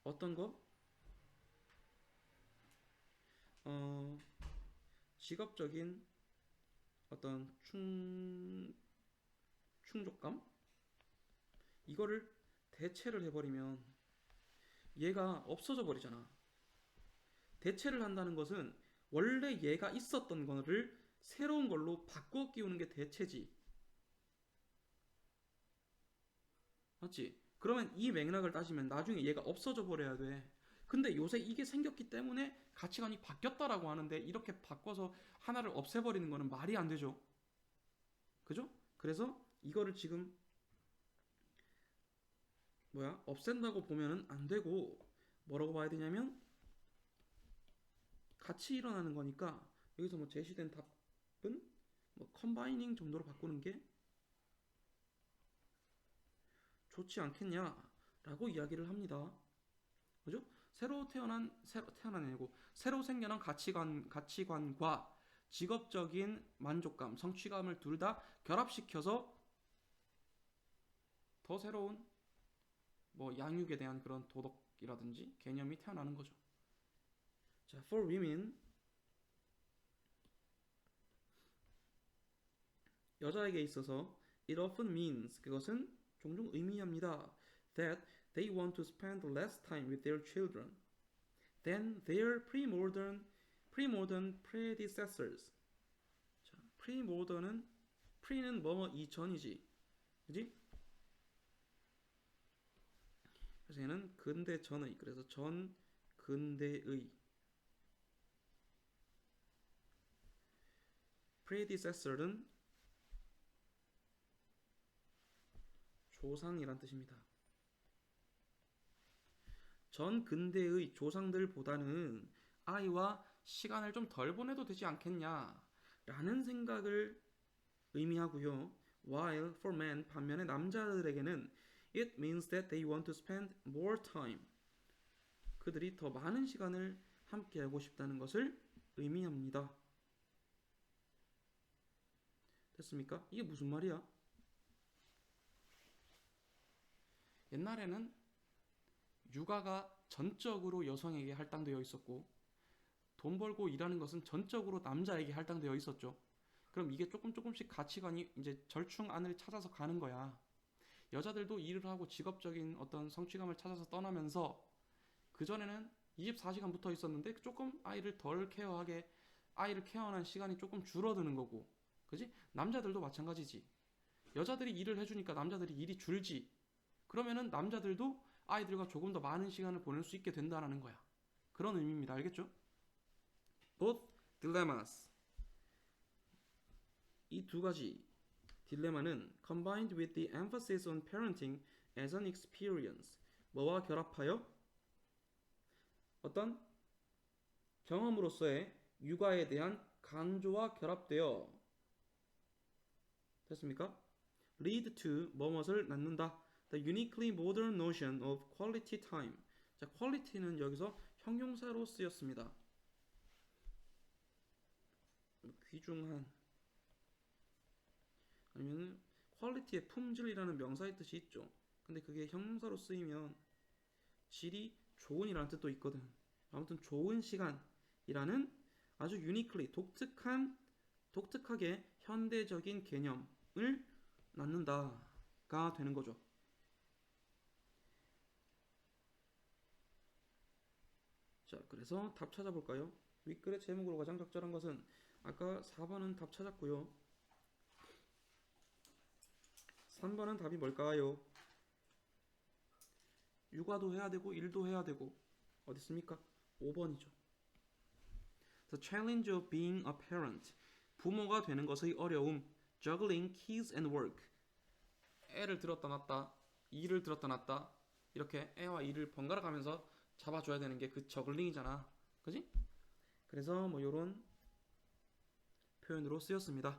어떤 거? 직업적인 어떤 충족감? 이거를 대체를 해버리면 얘가 없어져 버리잖아. 대체를 한다는 것은 원래 얘가 있었던 거를 새로운 걸로 바꿔 끼우는 게 대체지. 맞지? 그러면 이 맥락을 따지면 나중에 얘가 없어져 버려야 돼. 근데 요새 이게 생겼기 때문에 가치관이 바뀌었다라고 하는데 이렇게 바꿔서 하나를 없애버리는 거는 말이 안 되죠. 그죠? 그래서 이거를 지금 없앤다고 보면은 안 되고 뭐라고 봐야 되냐면 같이 일어나는 거니까 여기서 뭐 제시된 답은 뭐 컴바이닝 정도로 바꾸는 게 좋지 않겠냐라고 이야기를 합니다. 그죠? 새로 생겨난 가치관과 직업적인 만족감, 성취감을 둘 다 결합시켜서 더 새로운 뭐 양육에 대한 그런 도덕이라든지 개념이 태어나는 거죠. 자, for women 여자에게 있어서 it often means 그것은 종종 의미합니다. that they want to spend less time with their children than their pre-modern predecessors. 자, pre-modern은 pre는 뭐뭐 이전이지, 그지? 그래서 얘는 근대 전의, 그래서 전 근대의 predecessor는 조상이란 뜻입니다. 전 근대의 조상들보다는 아이와 시간을 좀 덜 보내도 되지 않겠냐 라는 생각을 의미하고요. While for men, 반면에 남자들에게는 it means that they want to spend more time. 그들이 더 많은 시간을 함께하고 싶다는 것을 의미합니다. 됐습니까? 이게 무슨 말이야? 옛날에는 육아가 전적으로 여성에게 할당되어 있었고 돈 벌고 일하는 것은 전적으로 남자에게 할당되어 있었죠. 그럼 이게 조금씩 가치관이 이제 절충안을 찾아서 가는 거야. 여자들도 일을 하고 직업적인 어떤 성취감을 찾아서 떠나면서 그전에는 24시간 붙어 있었는데 조금 아이를 덜 케어하게 아이를 케어하는 시간이 조금 줄어드는 거고, 그지? 남자들도 마찬가지지. 여자들이 일을 해주니까 남자들이 일이 줄지. 그러면은 남자들도 아이들과 조금 더 많은 시간을 보낼 수 있게 된다라는 거야. 그런 의미입니다. 알겠죠? Both dilemmas. 이 두 가지 딜레마는 combined with the emphasis on parenting as an experience. 뭐와 결합하여 어떤 경험으로서의 육아에 대한 강조와 결합되어 됐습니까? lead to 뭐뭇을 낳는다. The uniquely modern notion of quality time. 자, quality는 여기서 형용사로 쓰였습니다. 귀중한 아니면 quality의 품질이라는 명사의 뜻이 있죠. 근데 그게 형용사로 쓰이면 질이 좋은이라는 뜻도 있거든. 아무튼 좋은 시간이라는 아주 uniquely 독특하게 현대적인 개념을 낳는다가 되는 거죠. 자, 그래서 답 찾아볼까요? 윗글의 제목으로 가장 적절한 것은 아까 4번은 답 찾았고요. 3번은 답이 뭘까요? 육아도 해야 되고 일도 해야 되고 어디 있습니까? 5번이죠. The challenge of being a parent. 부모가 되는 것의 어려움. Juggling kids and work. 애를 들었다 놨다, 일을 들었다 놨다, 이렇게 애와 일을 번갈아 가면서 잡아줘야 되는 게 그 저글링이잖아. 그지? 그래서 뭐 요런 표현으로 쓰였습니다.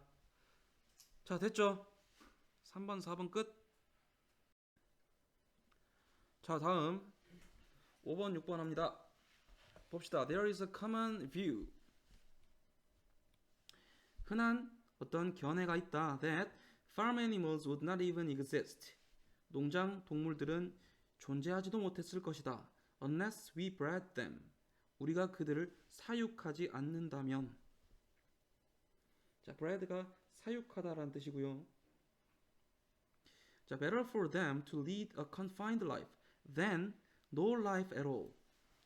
자, 됐죠? 3번, 4번 끝. 자, 다음 5번, 6번 합니다. 봅시다. There is a common view. 흔한 어떤 견해가 있다. That farm animals would not even exist. 농장 동물들은 존재하지도 못했을 것이다. Unless we bred them. 우리가 그들을 사육하지 않는다면. 자, bred가 사육하다라는 뜻이고요. 자, better for them to lead a confined life than no life at all.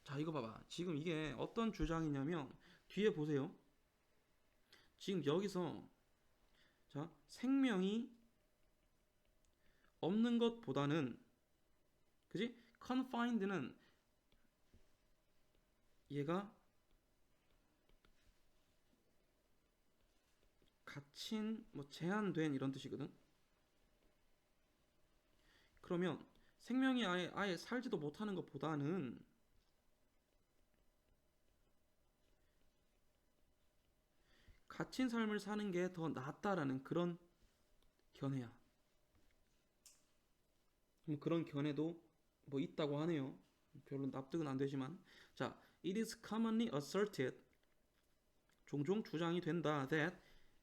자, 이거 봐봐. 지금 이게 어떤 주장이냐면 뒤에 보세요. 지금 여기서 자, 생명이 없는 것보다는 그지? confined는 얘가 갇힌 뭐 제한된 이런 뜻이거든. 그러면 생명이 아예 살지도 못하는 것보다는 갇힌 삶을 사는 게 더 낫다라는 그런 견해야. 그런 견해도 뭐 있다고 하네요. 별로 납득은 안 되지만. 자, it is commonly asserted. 종종 주장이 된다. That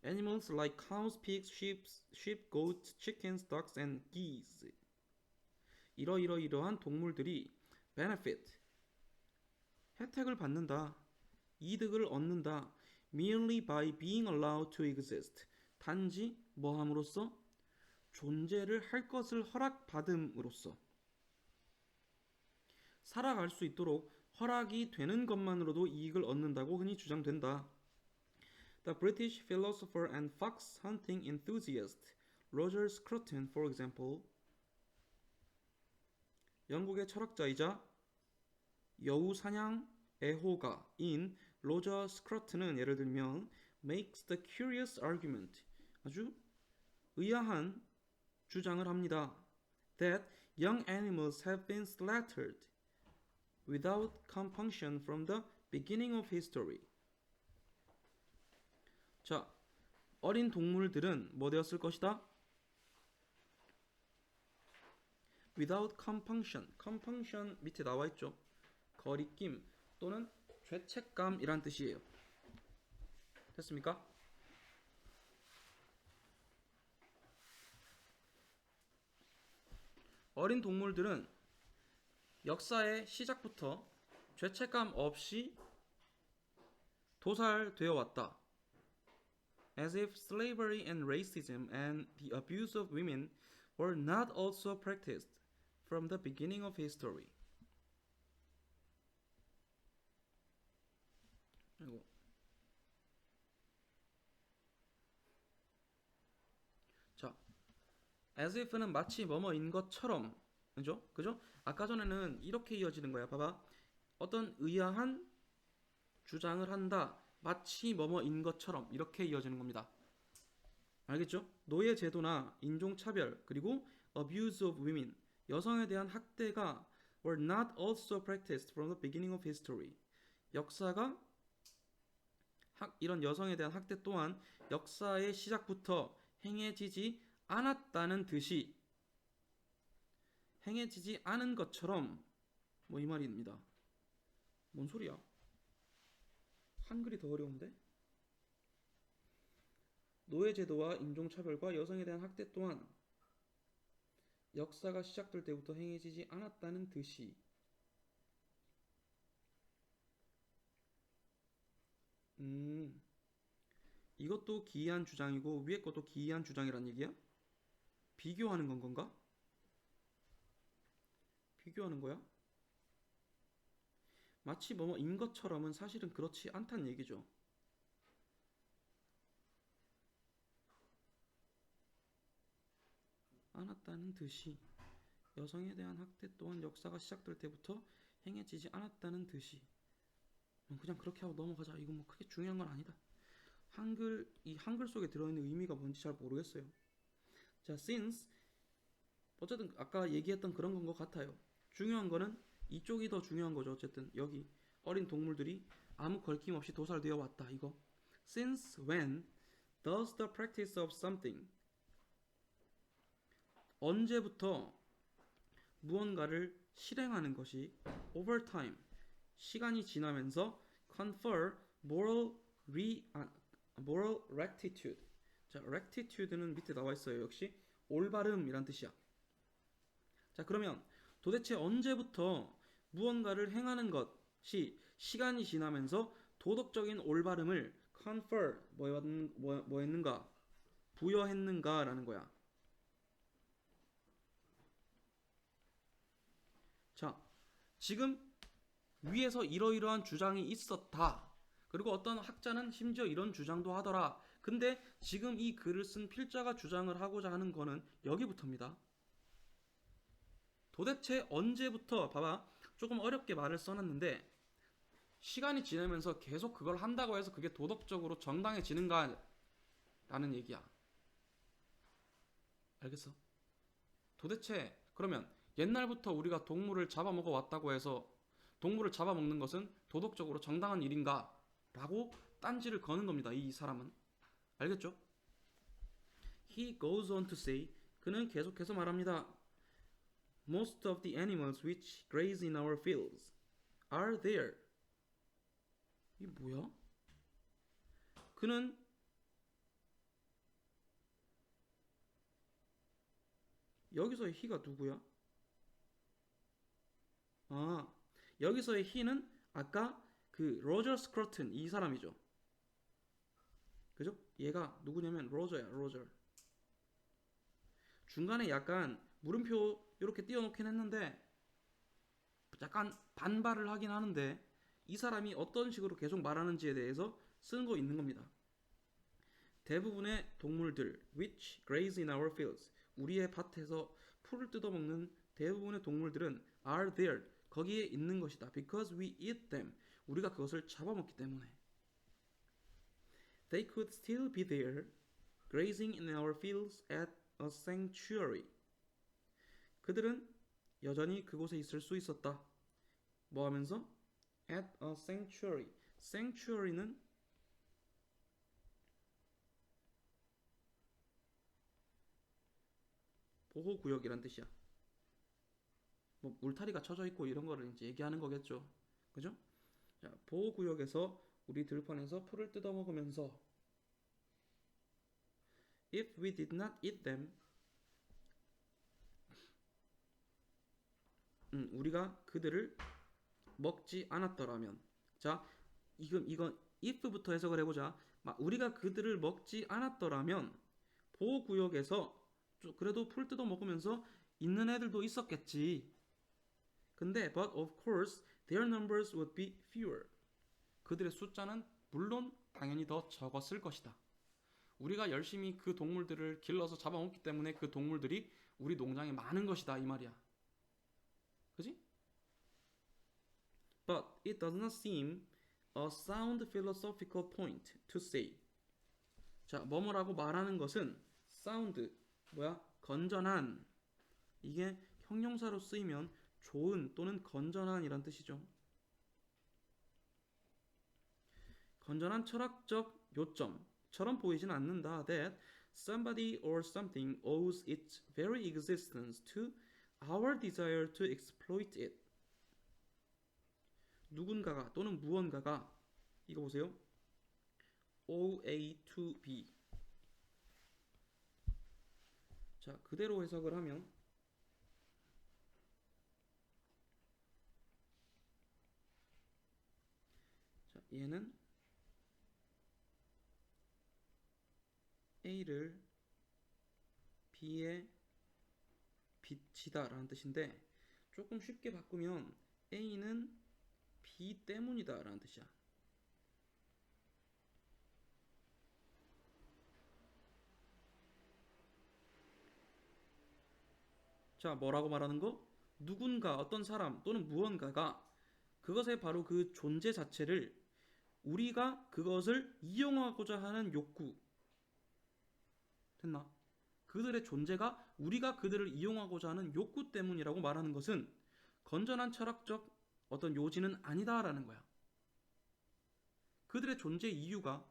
animals like cows, pigs, sheep, goats, chickens, ducks, and geese. 이러한 동물들이 benefit. 혜택을 받는다. 이득을 얻는다. merely by being allowed to exist. 단지 뭐 함으로써? 존재를 할 것을 허락받음으로써 살아갈 수 있도록 허락이 되는 것만으로도 이익을 얻는다고 흔히 주장된다. The British philosopher and fox hunting enthusiast Roger Scruton, for example, 영국의 철학자이자 여우 사냥 애호가인 로저 스크러튼은 예를 들면 makes the curious argument, 아주 의아한 주장을 합니다. That young animals have been slaughtered without compunction from the beginning of history. 자, 어린 동물들은 뭐 되었을 것이다? without compunction. compunction 밑에 나와 있죠. 거리낌 또는 죄책감이란 뜻이에요. 됐습니까? 어린 동물들은 역사의 시작부터 죄책감 없이 도살되어 왔다. As if slavery and racism and the abuse of women were not also practiced from the beginning of history. 아이고. 자, as if는 마치 뭐뭐인 것처럼, 그죠? 아까 전에는 이렇게 이어지는 거야. 봐봐. 어떤 의아한 주장을 한다. 마치 뭐뭐인 것처럼 이렇게 이어지는 겁니다. 알겠죠? 노예 제도나 인종차별 그리고 abuse of women, 여성에 대한 학대가 were not also practiced from the beginning of history. 역사가 이런 여성에 대한 학대 또한 역사의 시작부터 행해지지 않았다는 듯이 행해지지 않은 것처럼 뭐 이 말입니다. 뭔 소리야? 한글이 더 어려운데? 노예제도와 인종차별과 여성에 대한 학대 또한 역사가 시작될 때부터 행해지지 않았다는 듯이 이것도 기이한 주장이고 위에 것도 기이한 주장이란 얘기야? 비교하는 건 건가? 비교하는 거야? 마치 뭐뭐인 것처럼은 사실은 그렇지 않다는 얘기죠. 않았다는 듯이 여성에 대한 학대 또한 역사가 시작될 때부터 행해지지 않았다는 듯이 그냥 그렇게 하고 넘어가자. 이건 뭐 크게 중요한 건 아니다. 이 한글 속에 들어있는 의미가 뭔지 잘 모르겠어요. 자, since 어쨌든 아까 얘기했던 그런 건 것 같아요. 중요한 거는 이쪽이 더 중요한 거죠. 어쨌든 여기 어린 동물들이 아무 걸킴 없이 도살되어 왔다. 이거 since when does the practice of something, 언제부터 무언가를 실행하는 것이 over time, 시간이 지나면서 confer moral rectitude. 자, rectitude는 밑에 나와 있어요. 역시 올바름이란 뜻이야. 자, 그러면 도대체 언제부터 무언가를 행하는 것이 시간이 지나면서 도덕적인 올바름을 confer 뭐 했는가? 부여했는가라는 거야. 자, 지금 위에서 이러이러한 주장이 있었다. 그리고 어떤 학자는 심지어 이런 주장도 하더라. 근데 지금 이 글을 쓴 필자가 주장을 하고자 하는 거는 여기부터입니다. 도대체 언제부터, 봐봐, 조금 어렵게 말을 써놨는데 시간이 지나면서 계속 그걸 한다고 해서 그게 도덕적으로 정당해지는가 라는 얘기야. 알겠어? 도대체 그러면 옛날부터 우리가 동물을 잡아먹어 왔다고 해서 동물을 잡아먹는 것은 도덕적으로 정당한 일인가? 라고 딴지를 거는 겁니다. 이 사람은. 알겠죠? He goes on to say, 그는 계속해서 말합니다. Most of the animals which graze in our fields are there. 이게 뭐야? 그는 여기서의 he가 누구야? 아, 여기서의 he는 아까 그 로저 스크러튼 이 사람이죠. 그죠? 얘가 누구냐면 로저야, 로저. 중간에 약간 물음표 이렇게 띄워놓긴 했는데 약간 반발을 하긴 하는데 이 사람이 어떤 식으로 계속 말하는지에 대해서 쓰는 거 있는 겁니다. 대부분의 동물들 which graze in our fields 우리의 밭에서 풀을 뜯어먹는 대부분의 동물들은 are there 거기에 있는 것이다. because we eat them 우리가 그것을 잡아먹기 때문에 they could still be there grazing in our fields at a sanctuary 그들은 여전히 그곳에 있을 수 있었다. 뭐 하면서? at a sanctuary sanctuary는 보호구역이란 뜻이야. 뭐 울타리가 쳐져 있고 이런 거를 이제 얘기하는 거겠죠. 그죠? 자, 보호구역에서 우리 들판에서 풀을 뜯어 먹으면서 if we did not eat them 우리가 그들을 먹지 않았더라면 자, 이건 if부터 해석을 해보자. 우리가 그들을 먹지 않았더라면 보호구역에서 그래도 풀 뜯어 먹으면서 있는 애들도 있었겠지. 근데 but of course their numbers would be fewer. 그들의 숫자는 물론 당연히 더 적었을 것이다. 우리가 열심히 그 동물들을 길러서 잡아먹기 때문에 그 동물들이 우리 농장에 많은 것이다 이 말이야. 그지? But it does not seem a sound philosophical point to say. 자, 뭐뭐라고 말하는 것은 sound 뭐야? 건전한 이게 형용사로 쓰이면 좋은 또는 건전한이란 뜻이죠. 건전한 철학적 요점처럼 보이진 않는다. That somebody or something owes its very existence to our desire to exploit it. 누군가가 또는 무언가가 이거 보세요. OA to B. 자, 그대로 해석을 하면 자, 얘는 A를 B에 빚지다 라는 뜻인데 조금 쉽게 바꾸면 A는 B 때문이다 라는 뜻이야. 자, 뭐라고 말하는 거? 누군가 어떤 사람 또는 무언가가 그것의 바로 그 존재 자체를 우리가 그것을 이용하고자 하는 욕구 됐나? 그들의 존재가 우리가 그들을 이용하고자 하는 욕구 때문이라고 말하는 것은 건전한 철학적 어떤 요지는 아니다라는 거야. 그들의 존재 이유가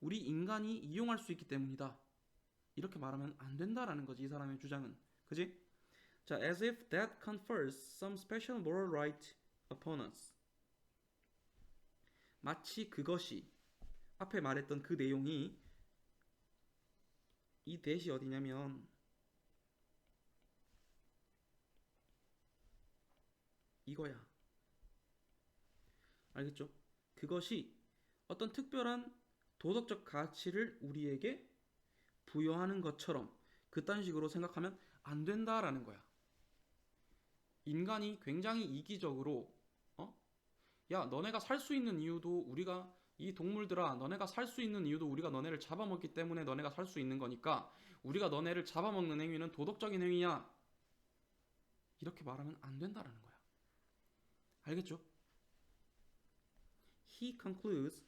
우리 인간이 이용할 수 있기 때문이다. 이렇게 말하면 안 된다라는 거지 이 사람의 주장은. 그지? 자, as if that confers some special moral right upon us. 마치 그것이 앞에 말했던 그 내용이 이 대시 어디냐면 이거야. 알겠죠? 그것이 어떤 특별한 도덕적 가치를 우리에게 부여하는 것처럼 그딴 식으로 생각하면 안 된다라는 거야. 인간이 굉장히 이기적으로 야 너네가 살 수 있는 이유도 우리가 이 동물들아 너네가 살 수 있는 이유도 우리가 너네를 잡아먹기 때문에 너네가 살 수 있는 거니까 우리가 너네를 잡아먹는 행위는 도덕적인 행위야. 이렇게 말하면 안 된다라는 거야. 알겠죠? He concludes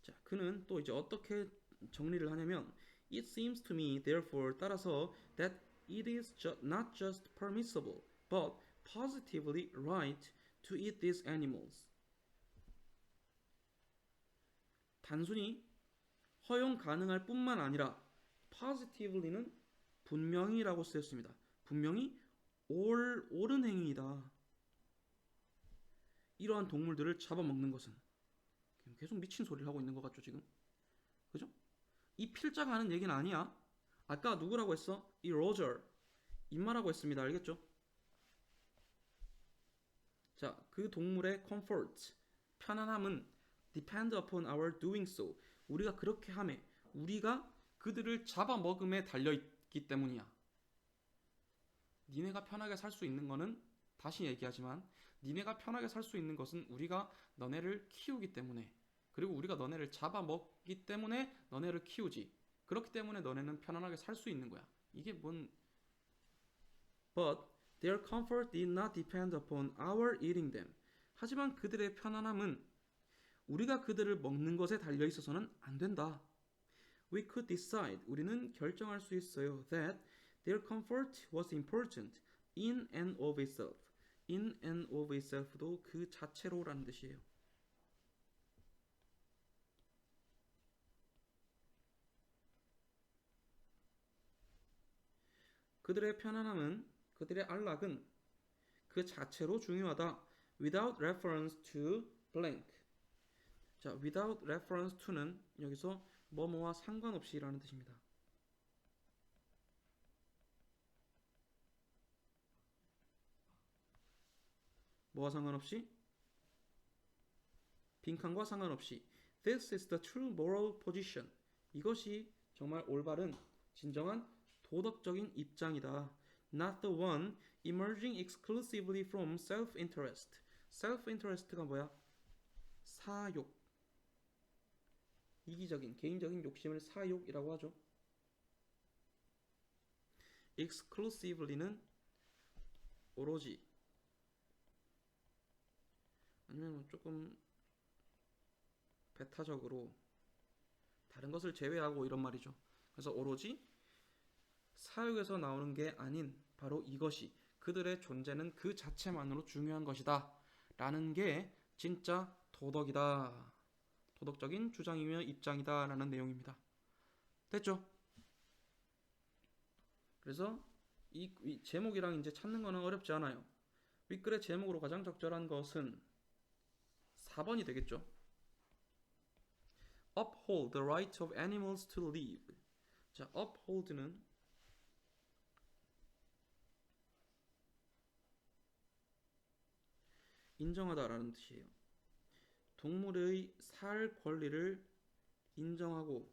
자, 그는 또 이제 어떻게 정리를 하냐면 It seems to me therefore 따라서 that it is not just permissible but positively right to eat these animals. 단순히 허용 가능할 뿐만 아니라 positively는 분명히라고 쓰였습니다. 분명히 옳은 행위이다. 이러한 동물들을 잡아먹는 것은 계속 미친 소리를 하고 있는 것 같죠 지금? 그죠? 이 필자가 하는 얘기는 아니야. 아까 누구라고 했어? 이 로저 임마라고 했습니다. 알겠죠? 자, 그 동물의 comfort 편안함은 depend upon our doing so. 우리가 그렇게 함에 우리가 그들을 잡아먹음에 달려있기 때문이야. 니네가 편하게 살 수 있는 거는 다시 얘기하지만 니네가 편하게 살 수 있는 것은 우리가 너네를 키우기 때문에 그리고 우리가 너네를 잡아먹기 때문에 너네를 키우지. 그렇기 때문에 너네는 편안하게 살 수 있는 거야. 이게 뭔 But their comfort did not depend upon our eating them. 하지만 그들의 편안함은 우리가 그들을 먹는 것에 달려 있어서는 안 된다. We could decide. 우리는 결정할 수 있어요. That their comfort was important in and of itself. In and of itself도 그 자체로라는 뜻이에요. 그들의 편안함은 그들의 안락은 그 자체로 중요하다. Without reference to blank. 자, without reference to는 여기서 뭐뭐와 상관없이라는 뜻입니다. 뭐와 상관없이? 빈칸과 상관없이. This is the true moral position. 이것이 정말 올바른 진정한 도덕적인 입장이다. Not the one emerging exclusively from self-interest. self-interest가 뭐야? 사욕. 이기적인, 개인적인 욕심을 사욕이라고 하죠. exclusively는 오로지 아니면 조금 배타적으로 다른 것을 제외하고 이런 말이죠. 그래서 오로지 사욕에서 나오는 게 아닌 바로 이것이 그들의 존재는 그 자체만으로 중요한 것이다 라는 게 진짜 도덕이다. 도덕적인 주장이며 입장이다 라는 내용입니다. 됐죠? 그래서 이 제목이랑 이제 찾는 거는 어렵지 않아요. 윗글의 제목으로 가장 적절한 것은 4번이 되겠죠. Uphold the right of animals to live. 자, uphold는 인정하다라는 뜻이에요. 동물의 살 권리를 인정하고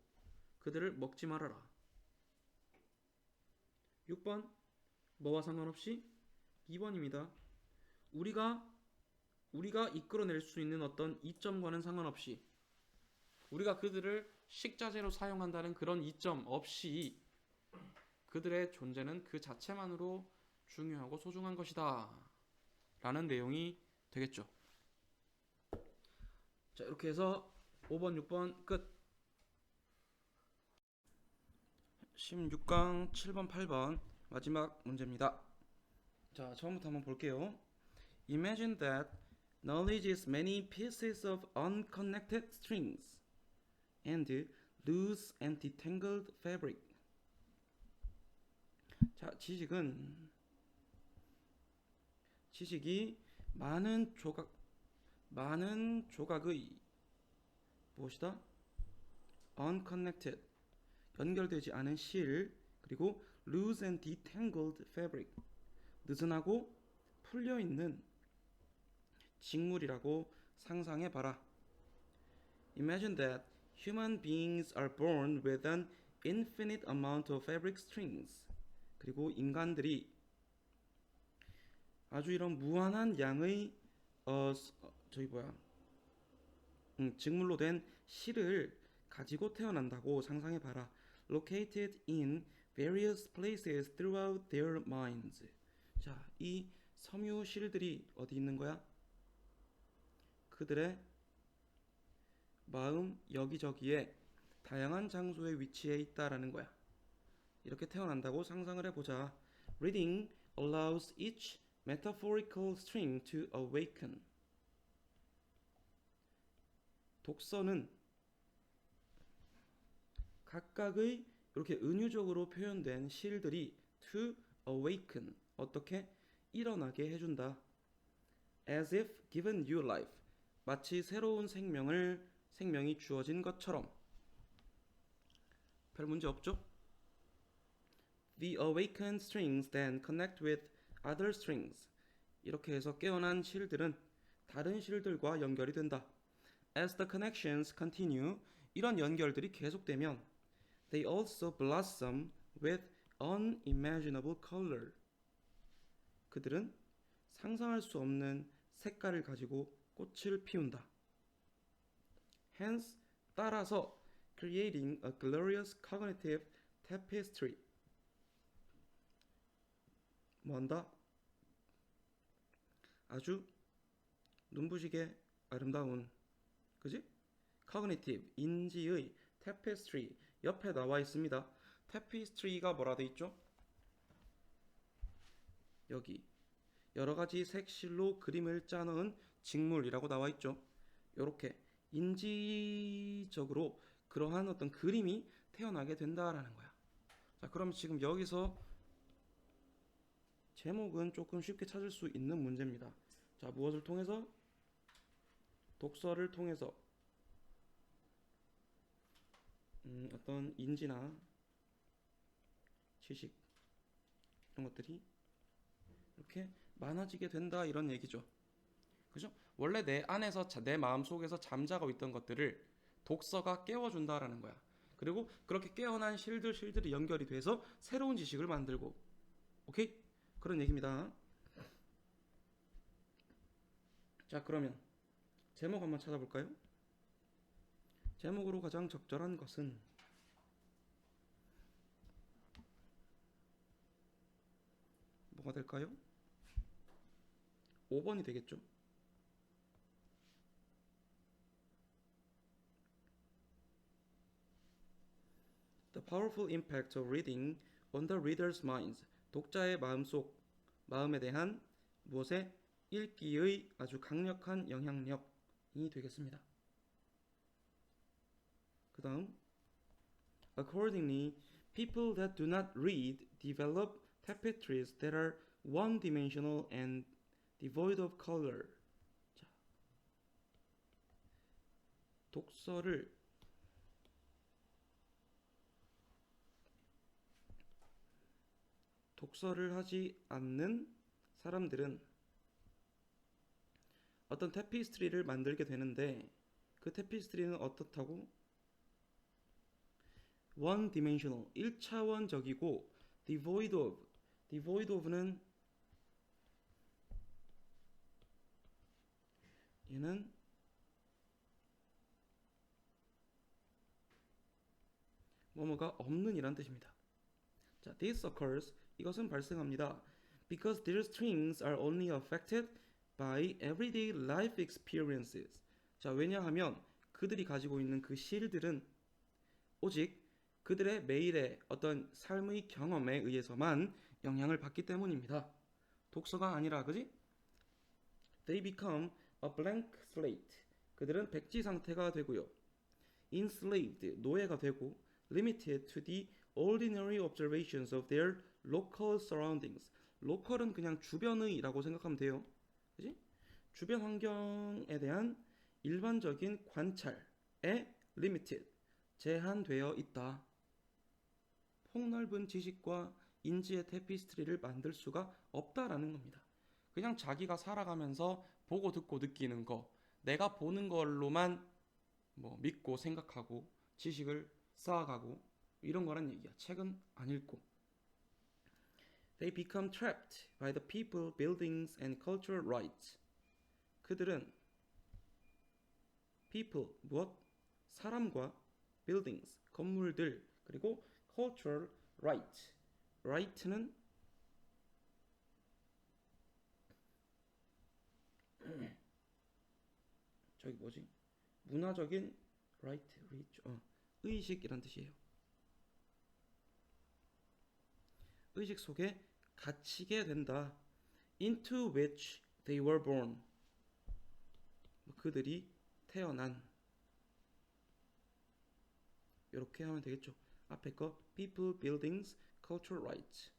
그들을 먹지 말아라. 6번 뭐와 상관없이? 2번입니다. 우리가 이끌어낼 수 있는 어떤 이점과는 상관없이 우리가 그들을 식자재로 사용한다는 그런 이점 없이 그들의 존재는 그 자체만으로 중요하고 소중한 것이다 라는 내용이 되겠죠. 자, 이렇게 해서 5번, 6번 끝. 16강 7번, 8번 마지막 문제입니다. 자, 처음부터 한번 볼게요. Imagine that knowledge is many pieces of unconnected strings and loose and detangled fabric. 자, 지식이 많은 조각의 무엇이다? unconnected 연결되지 않은 실 그리고 loose and detangled fabric 느슨하고 풀려 있는 직물이라고 상상해 봐라. Imagine that human beings are born with an infinite amount of fabric strings. 그리고 인간들이 아주 이런 무한한 양의 직물로 된 실을 가지고 태어난다고 상상해 봐라. Located in various places throughout their minds. 자, 이 섬유 실들이 어디 있는 거야? 그들의 마음 여기저기에 다양한 장소에 위치해 있다라는 거야. 이렇게 태어난다고 상상을 해보자. Reading allows each metaphorical string to awaken. 독서는 각각의 이렇게 은유적으로 표현된 실들이 to awaken 어떻게 일어나게 해준다. As if given new life 마치 새로운 생명이 주어진 것처럼. 별 문제 없죠? The awakened strings then connect with other strings. 이렇게 해서 깨어난 실들은 다른 실들과 연결이 된다. As the connections continue, 이런 연결들이 계속되면 they also blossom with unimaginable color. 그들은 상상할 수 없는 색깔을 가지고 꽃을 피운다. Hence, 따라서 creating a glorious cognitive tapestry. 뭐한다? 아주 눈부시게 아름다운, 그지? cognitive, 인지의 tapestry 옆에 나와 있습니다. tapestry가 뭐라 돼 있죠? 여기 여러 가지 색실로 그림을 짜놓은 직물이라고 나와 있죠. 이렇게 인지적으로 그러한 어떤 그림이 태어나게 된다라는 거야. 자, 그럼 지금 여기서 제목은 조금 쉽게 찾을 수 있는 문제입니다. 자, 무엇을 통해서? 독서를 통해서 어떤 인지나 지식 이런 것들이 이렇게 많아지게 된다 이런 얘기죠. 그죠? 원래 내 안에서 내 마음 속에서 잠자고 있던 것들을 독서가 깨워준다라는 거야. 그리고 그렇게 깨어난 실들이 연결이 돼서 새로운 지식을 만들고, 오케이? 그런 얘기입니다. 자, 그러면 제목 한번 찾아볼까요? 제목으로 가장 적절한 것은 뭐가 될까요? 5번이 되겠죠. The powerful impact of reading on the reader's minds. 독자의 마음에 대한 무엇의 읽기의 아주 강력한 영향력이 되겠습니다. 그 다음 Accordingly, people that do not read develop tapestries that are one-dimensional and devoid of color. 자, 독서를 하지 않는 사람들은 어떤 테피스트리를 만들게 되는데 그 테피스트리는 어떻다고? one dimensional, 1차원적이고 devoid of는 얘는 뭐뭐가 없는 이란 뜻입니다. 자, this occurs, 이것은 발생합니다. Because their strings are only affected by everyday life experiences. 자, 왜냐하면 그들이 가지고 있는 그 실들은 오직 그들의 매일의 어떤 삶의 경험에 의해서만 영향을 받기 때문입니다. 독서가 아니라, 그지? They become a blank slate. 그들은 백지 상태가 되고요. Enslaved, 노예가 되고 limited to the ordinary observations of their local surroundings. 로컬은 그냥 주변의라고 생각하면 돼요. 그지? 주변 환경에 대한 일반적인 관찰에 limited, 제한되어 있다. 폭넓은 지식과 인지의 테피스트리를 만들 수가 없다라는 겁니다. 그냥 자기가 살아가면서 보고 듣고 느끼는 거, 내가 보는 걸로만 뭐 믿고 생각하고 지식을 쌓아가고 이런 거란 얘기야. 책은 안 읽고. They become trapped by the people, buildings and cultural rights. 그들은 people, 무엇? 사람과 buildings, 건물들, 그리고 cultural right. right는 저기 뭐지? 문화적인 right, 의식이란 뜻이에요. 의식 속에 갇히게 된다. into which they were born. 그들이 태어난. 이렇게 하면 되겠죠. 앞에 거 people, buildings, cultural rights.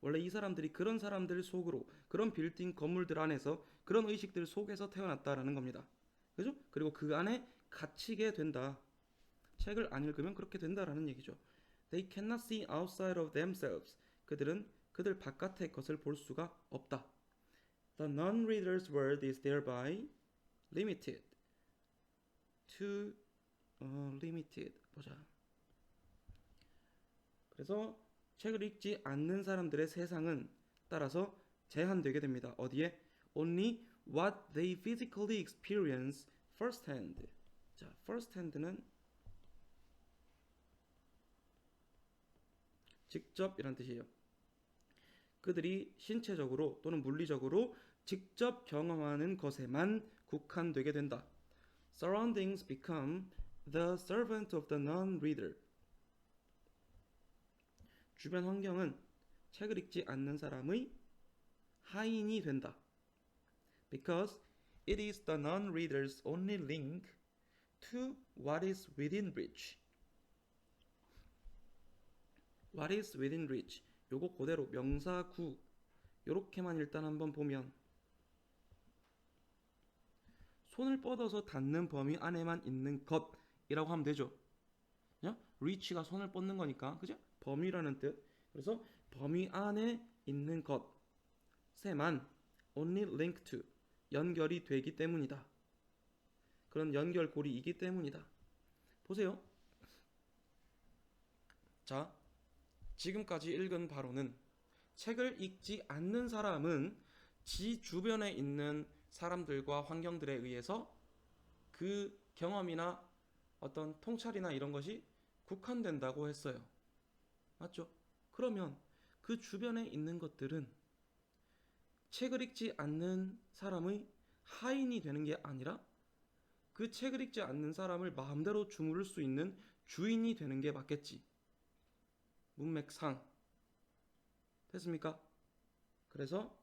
원래 이 사람들이 그런 사람들 속으로, 그런 빌딩 건물들 안에서, 그런 의식들 속에서 태어났다라는 겁니다. 그죠? 그리고 그 안에 갇히게 된다. 책을 안 읽으면 그렇게 된다라는 얘기죠. They cannot see outside of themselves. 그들은 그들 바깥의 것을 볼 수가 없다. The non-reader's world is thereby limited to limited. 보자. 그래서 책을 읽지 않는 사람들의 세상은 따라서 제한되게 됩니다. 어디에? Only what they physically experience firsthand. 자, firsthand는 직접이란 뜻이에요. 그들이 신체적으로 또는 물리적으로 직접 경험하는 것에만 국한되게 된다. Surroundings become the servant of the non-reader. 주변 환경은 책을 읽지 않는 사람의 하인이 된다. Because it is the non-reader's only link to what is within reach. What is within reach. 요거 그대로 명사 구 요렇게만 일단 한번 보면 손을 뻗어서 닿는 범위 안에만 있는 것이라고 하면 되죠. reach가 손을 뻗는 거니까, 그죠? 범위라는 뜻. 그래서 범위 안에 있는 것에만 only link to 연결이 되기 때문이다. 그런 연결고리이기 때문이다. 보세요. 자, 지금까지 읽은 바로는 책을 읽지 않는 사람은 지 주변에 있는 사람들과 환경들에 의해서 그 경험이나 어떤 통찰이나 이런 것이 국한된다고 했어요. 맞죠? 그러면 그 주변에 있는 것들은 책을 읽지 않는 사람의 하인이 되는 게 아니라 그 책을 읽지 않는 사람을 마음대로 주무를 수 있는 주인이 되는 게 맞겠지. 문맥상 됐습니까? 그래서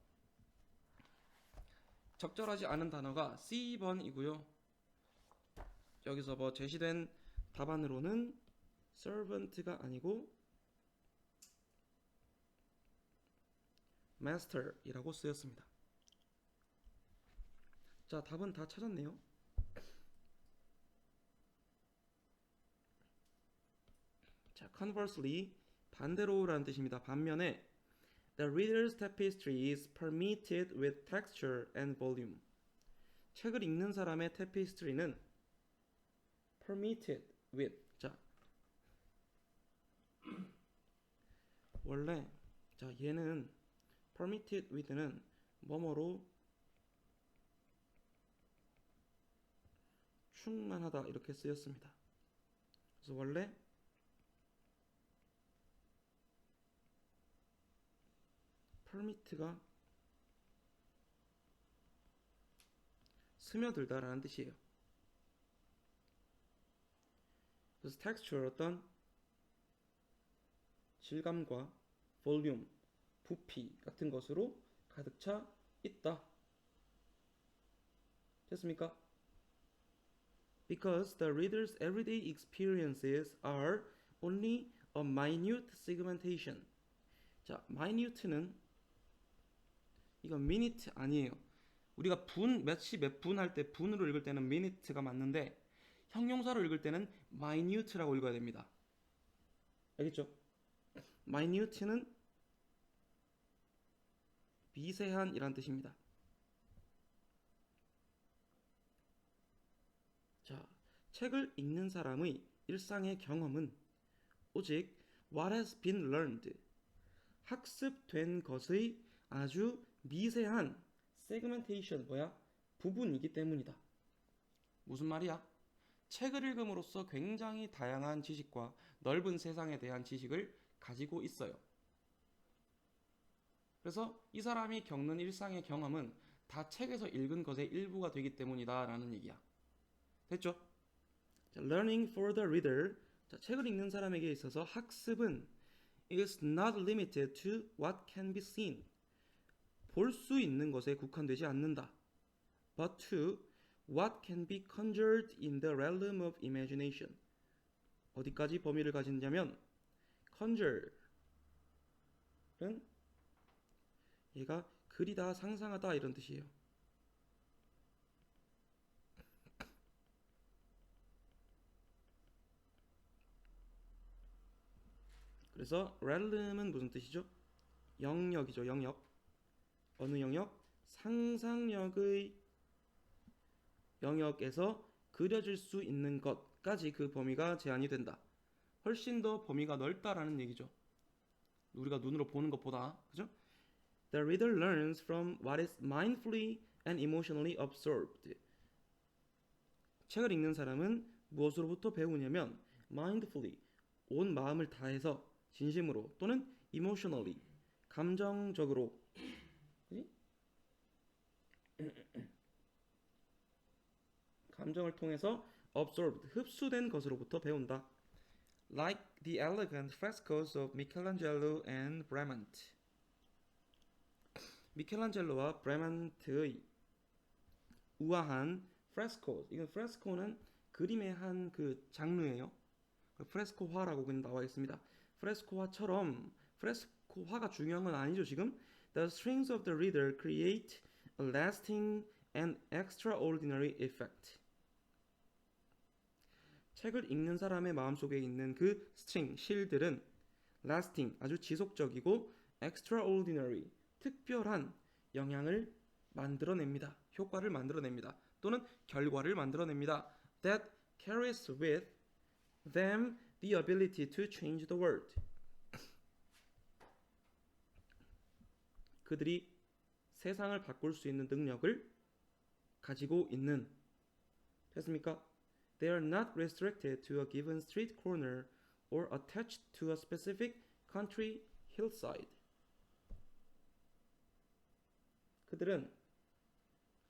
적절하지 않은 단어가 C번이고요. 여기서 뭐 제시된 답안으로는 servant가 아니고 master이라고 쓰였습니다. 자, 답은 다 찾았네요. 자, conversely 반대로라는 뜻입니다. 반면에 the reader's tapestry is permeated with texture and volume. 책을 읽는 사람의 tapestry는 permeated with. 자, 원래 자 얘는 permeated with는 뭐뭐로 충만하다 이렇게 쓰였습니다. 그래서 원래 permit가 스며들다라는 뜻이에요. 그래서 texture 어떤 질감과 볼륨, 부피 같은 것으로 가득 차 있다. 됐습니까? Because the reader's everyday experiences are only a minute segmentation. 자, minute는 이건 minute 아니에요. 우리가 분, 몇 시 몇 분 할 때 분으로 읽을 때는 minute가 맞는데 형용사로 읽을 때는 minute라고 읽어야 됩니다. 알겠죠? minute는 미세한이란 뜻입니다. 자, 책을 읽는 사람의 일상의 경험은 오직 what has been learned, 학습된 것의 아주 미세한 segmentation, 부분이기 때문이다. 무슨 말이야? 책을 읽음으로써 굉장히 다양한 지식과 넓은 세상에 대한 지식을 가지고 있어요. 그래서 이 사람이 겪는 일상의 경험은 다 책에서 읽은 것의 일부가 되기 때문이다 라는 얘기야. 됐죠? 자, learning for the reader. 자, 책을 읽는 사람에게 있어서 학습은 is not limited to what can be seen. 볼 수 있는 것에 국한되지 않는다. But to what can be conjured in the realm of imagination. 어디까지 범위를 가지냐면 conjure는 얘가 그리다, 상상하다 이런 뜻이에요. 그래서 realm은 무슨 뜻이죠? 영역이죠. 영역. 어느 영역? 상상력의 영역에서 그려질 수 있는 것까지 그 범위가 제한이 된다. 훨씬 더 범위가 넓다라는 얘기죠. 우리가 눈으로 보는 것보다. 그죠? The reader learns from what is mindfully and emotionally absorbed. 책을 읽는 사람은 무엇으로부터 배우냐면 mindfully, 온 마음을 다해서 진심으로 또는 emotionally, 감정적으로 감정을 통해서 absorbed, 흡수된 것으로부터 배운다. Like the elegant frescoes of Michelangelo and Bramante. 미켈란젤로와 브레만트의 우아한 프레스코. 이건 프레스코는 그림의 한 그 장르예요. 프레스코화라고 그냥 나와 있습니다. 프레스코화처럼 프레스코화가 중요한 건 아니죠 지금. The strings of the reader create a lasting and extraordinary effect. 책을 읽는 사람의 마음속에 있는 그 스트링, 실들은 lasting, 아주 지속적이고 extraordinary, 특별한 영향을 만들어냅니다. 효과를 만들어냅니다. 또는 결과를 만들어냅니다. That carries with them the ability to change the world. 그들이 세상을 바꿀 수 있는 능력을 가지고 있는. 됐습니까? They are not restricted to a given street corner or attached to a specific country hillside. 그들은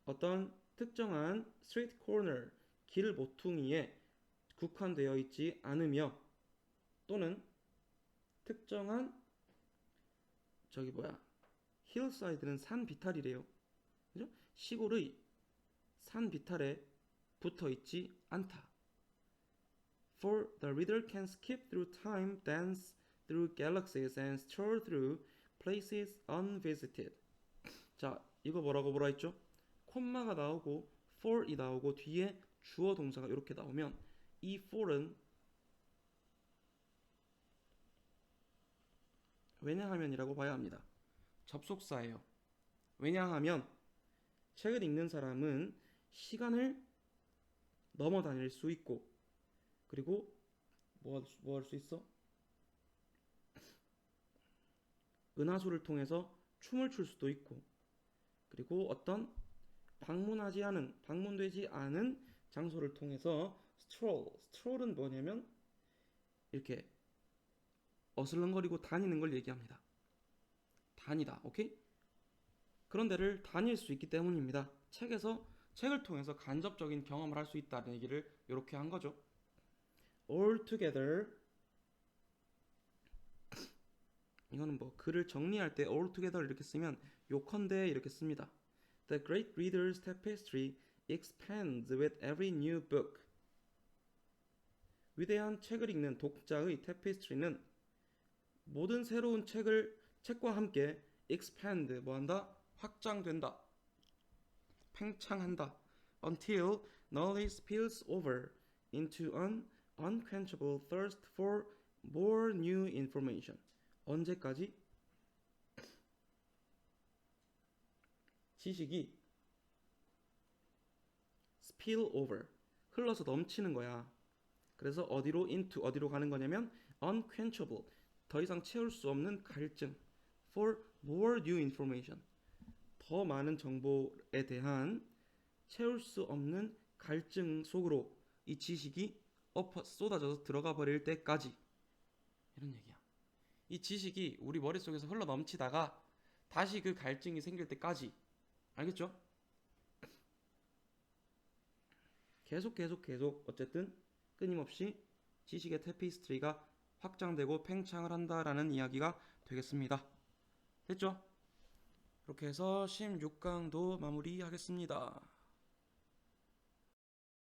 어떤 특정한 스트리트 코너, 길 모퉁이에 국한되어 있지 않으며 또는 특정한 힐사이드는 산 비탈이래요. 그죠? 시골의 산 비탈에 붙어 있지 않다. For the reader can skip through time, dance through galaxies, and stroll through places unvisited. 자, 이거 뭐라 했죠? 콤마가 나오고 for이 나오고 뒤에 주어 동사가 이렇게 나오면 이 for은 왜냐하면이라고 봐야 합니다. 접속사예요. 왜냐하면 책을 읽는 사람은 시간을 넘어 다닐 수 있고 그리고 뭐 할 수 있어? 은하수를 통해서 춤을 출 수도 있고 그리고 어떤 방문되지 않은 장소를 통해서 스트롤은 뭐냐면 이렇게 어슬렁거리고 다니는 걸 얘기합니다. 다니다, 오케이? 그런 데를 다닐 수 있기 때문입니다. 책을 통해서 간접적인 경험을 할 수 있다는 얘기를 이렇게 한 거죠. All together, 이거는 뭐 글을 정리할 때 all together 이렇게 쓰면 요컨대 이렇게 씁니다. The great reader's tapestry expands with every new book. 위대한 책을 읽는 독자의 테피스트리는 모든 새로운 책과 함께 expand 뭐한다? 확장된다. 팽창한다. Until knowledge spills over into an unquenchable thirst for more new information. 언제까지? 지식이 spill over, 흘러서 넘치는 거야. 그래서 어디로 가는 거냐면 unquenchable, 더 이상 채울 수 없는 갈증, for more new information, 더 많은 정보에 대한 채울 수 없는 갈증 속으로 이 지식이 쏟아져서 들어가 버릴 때까지. 이런 얘기야. 이 지식이 우리 머릿속에서 흘러 넘치다가 다시 그 갈증이 생길 때까지. 알겠죠? 계속 어쨌든 끊임없이 지식의 테피스트리가 확장되고 팽창을 한다라는 이야기가 되겠습니다. 됐죠? 그렇게 해서 16강도 마무리하겠습니다.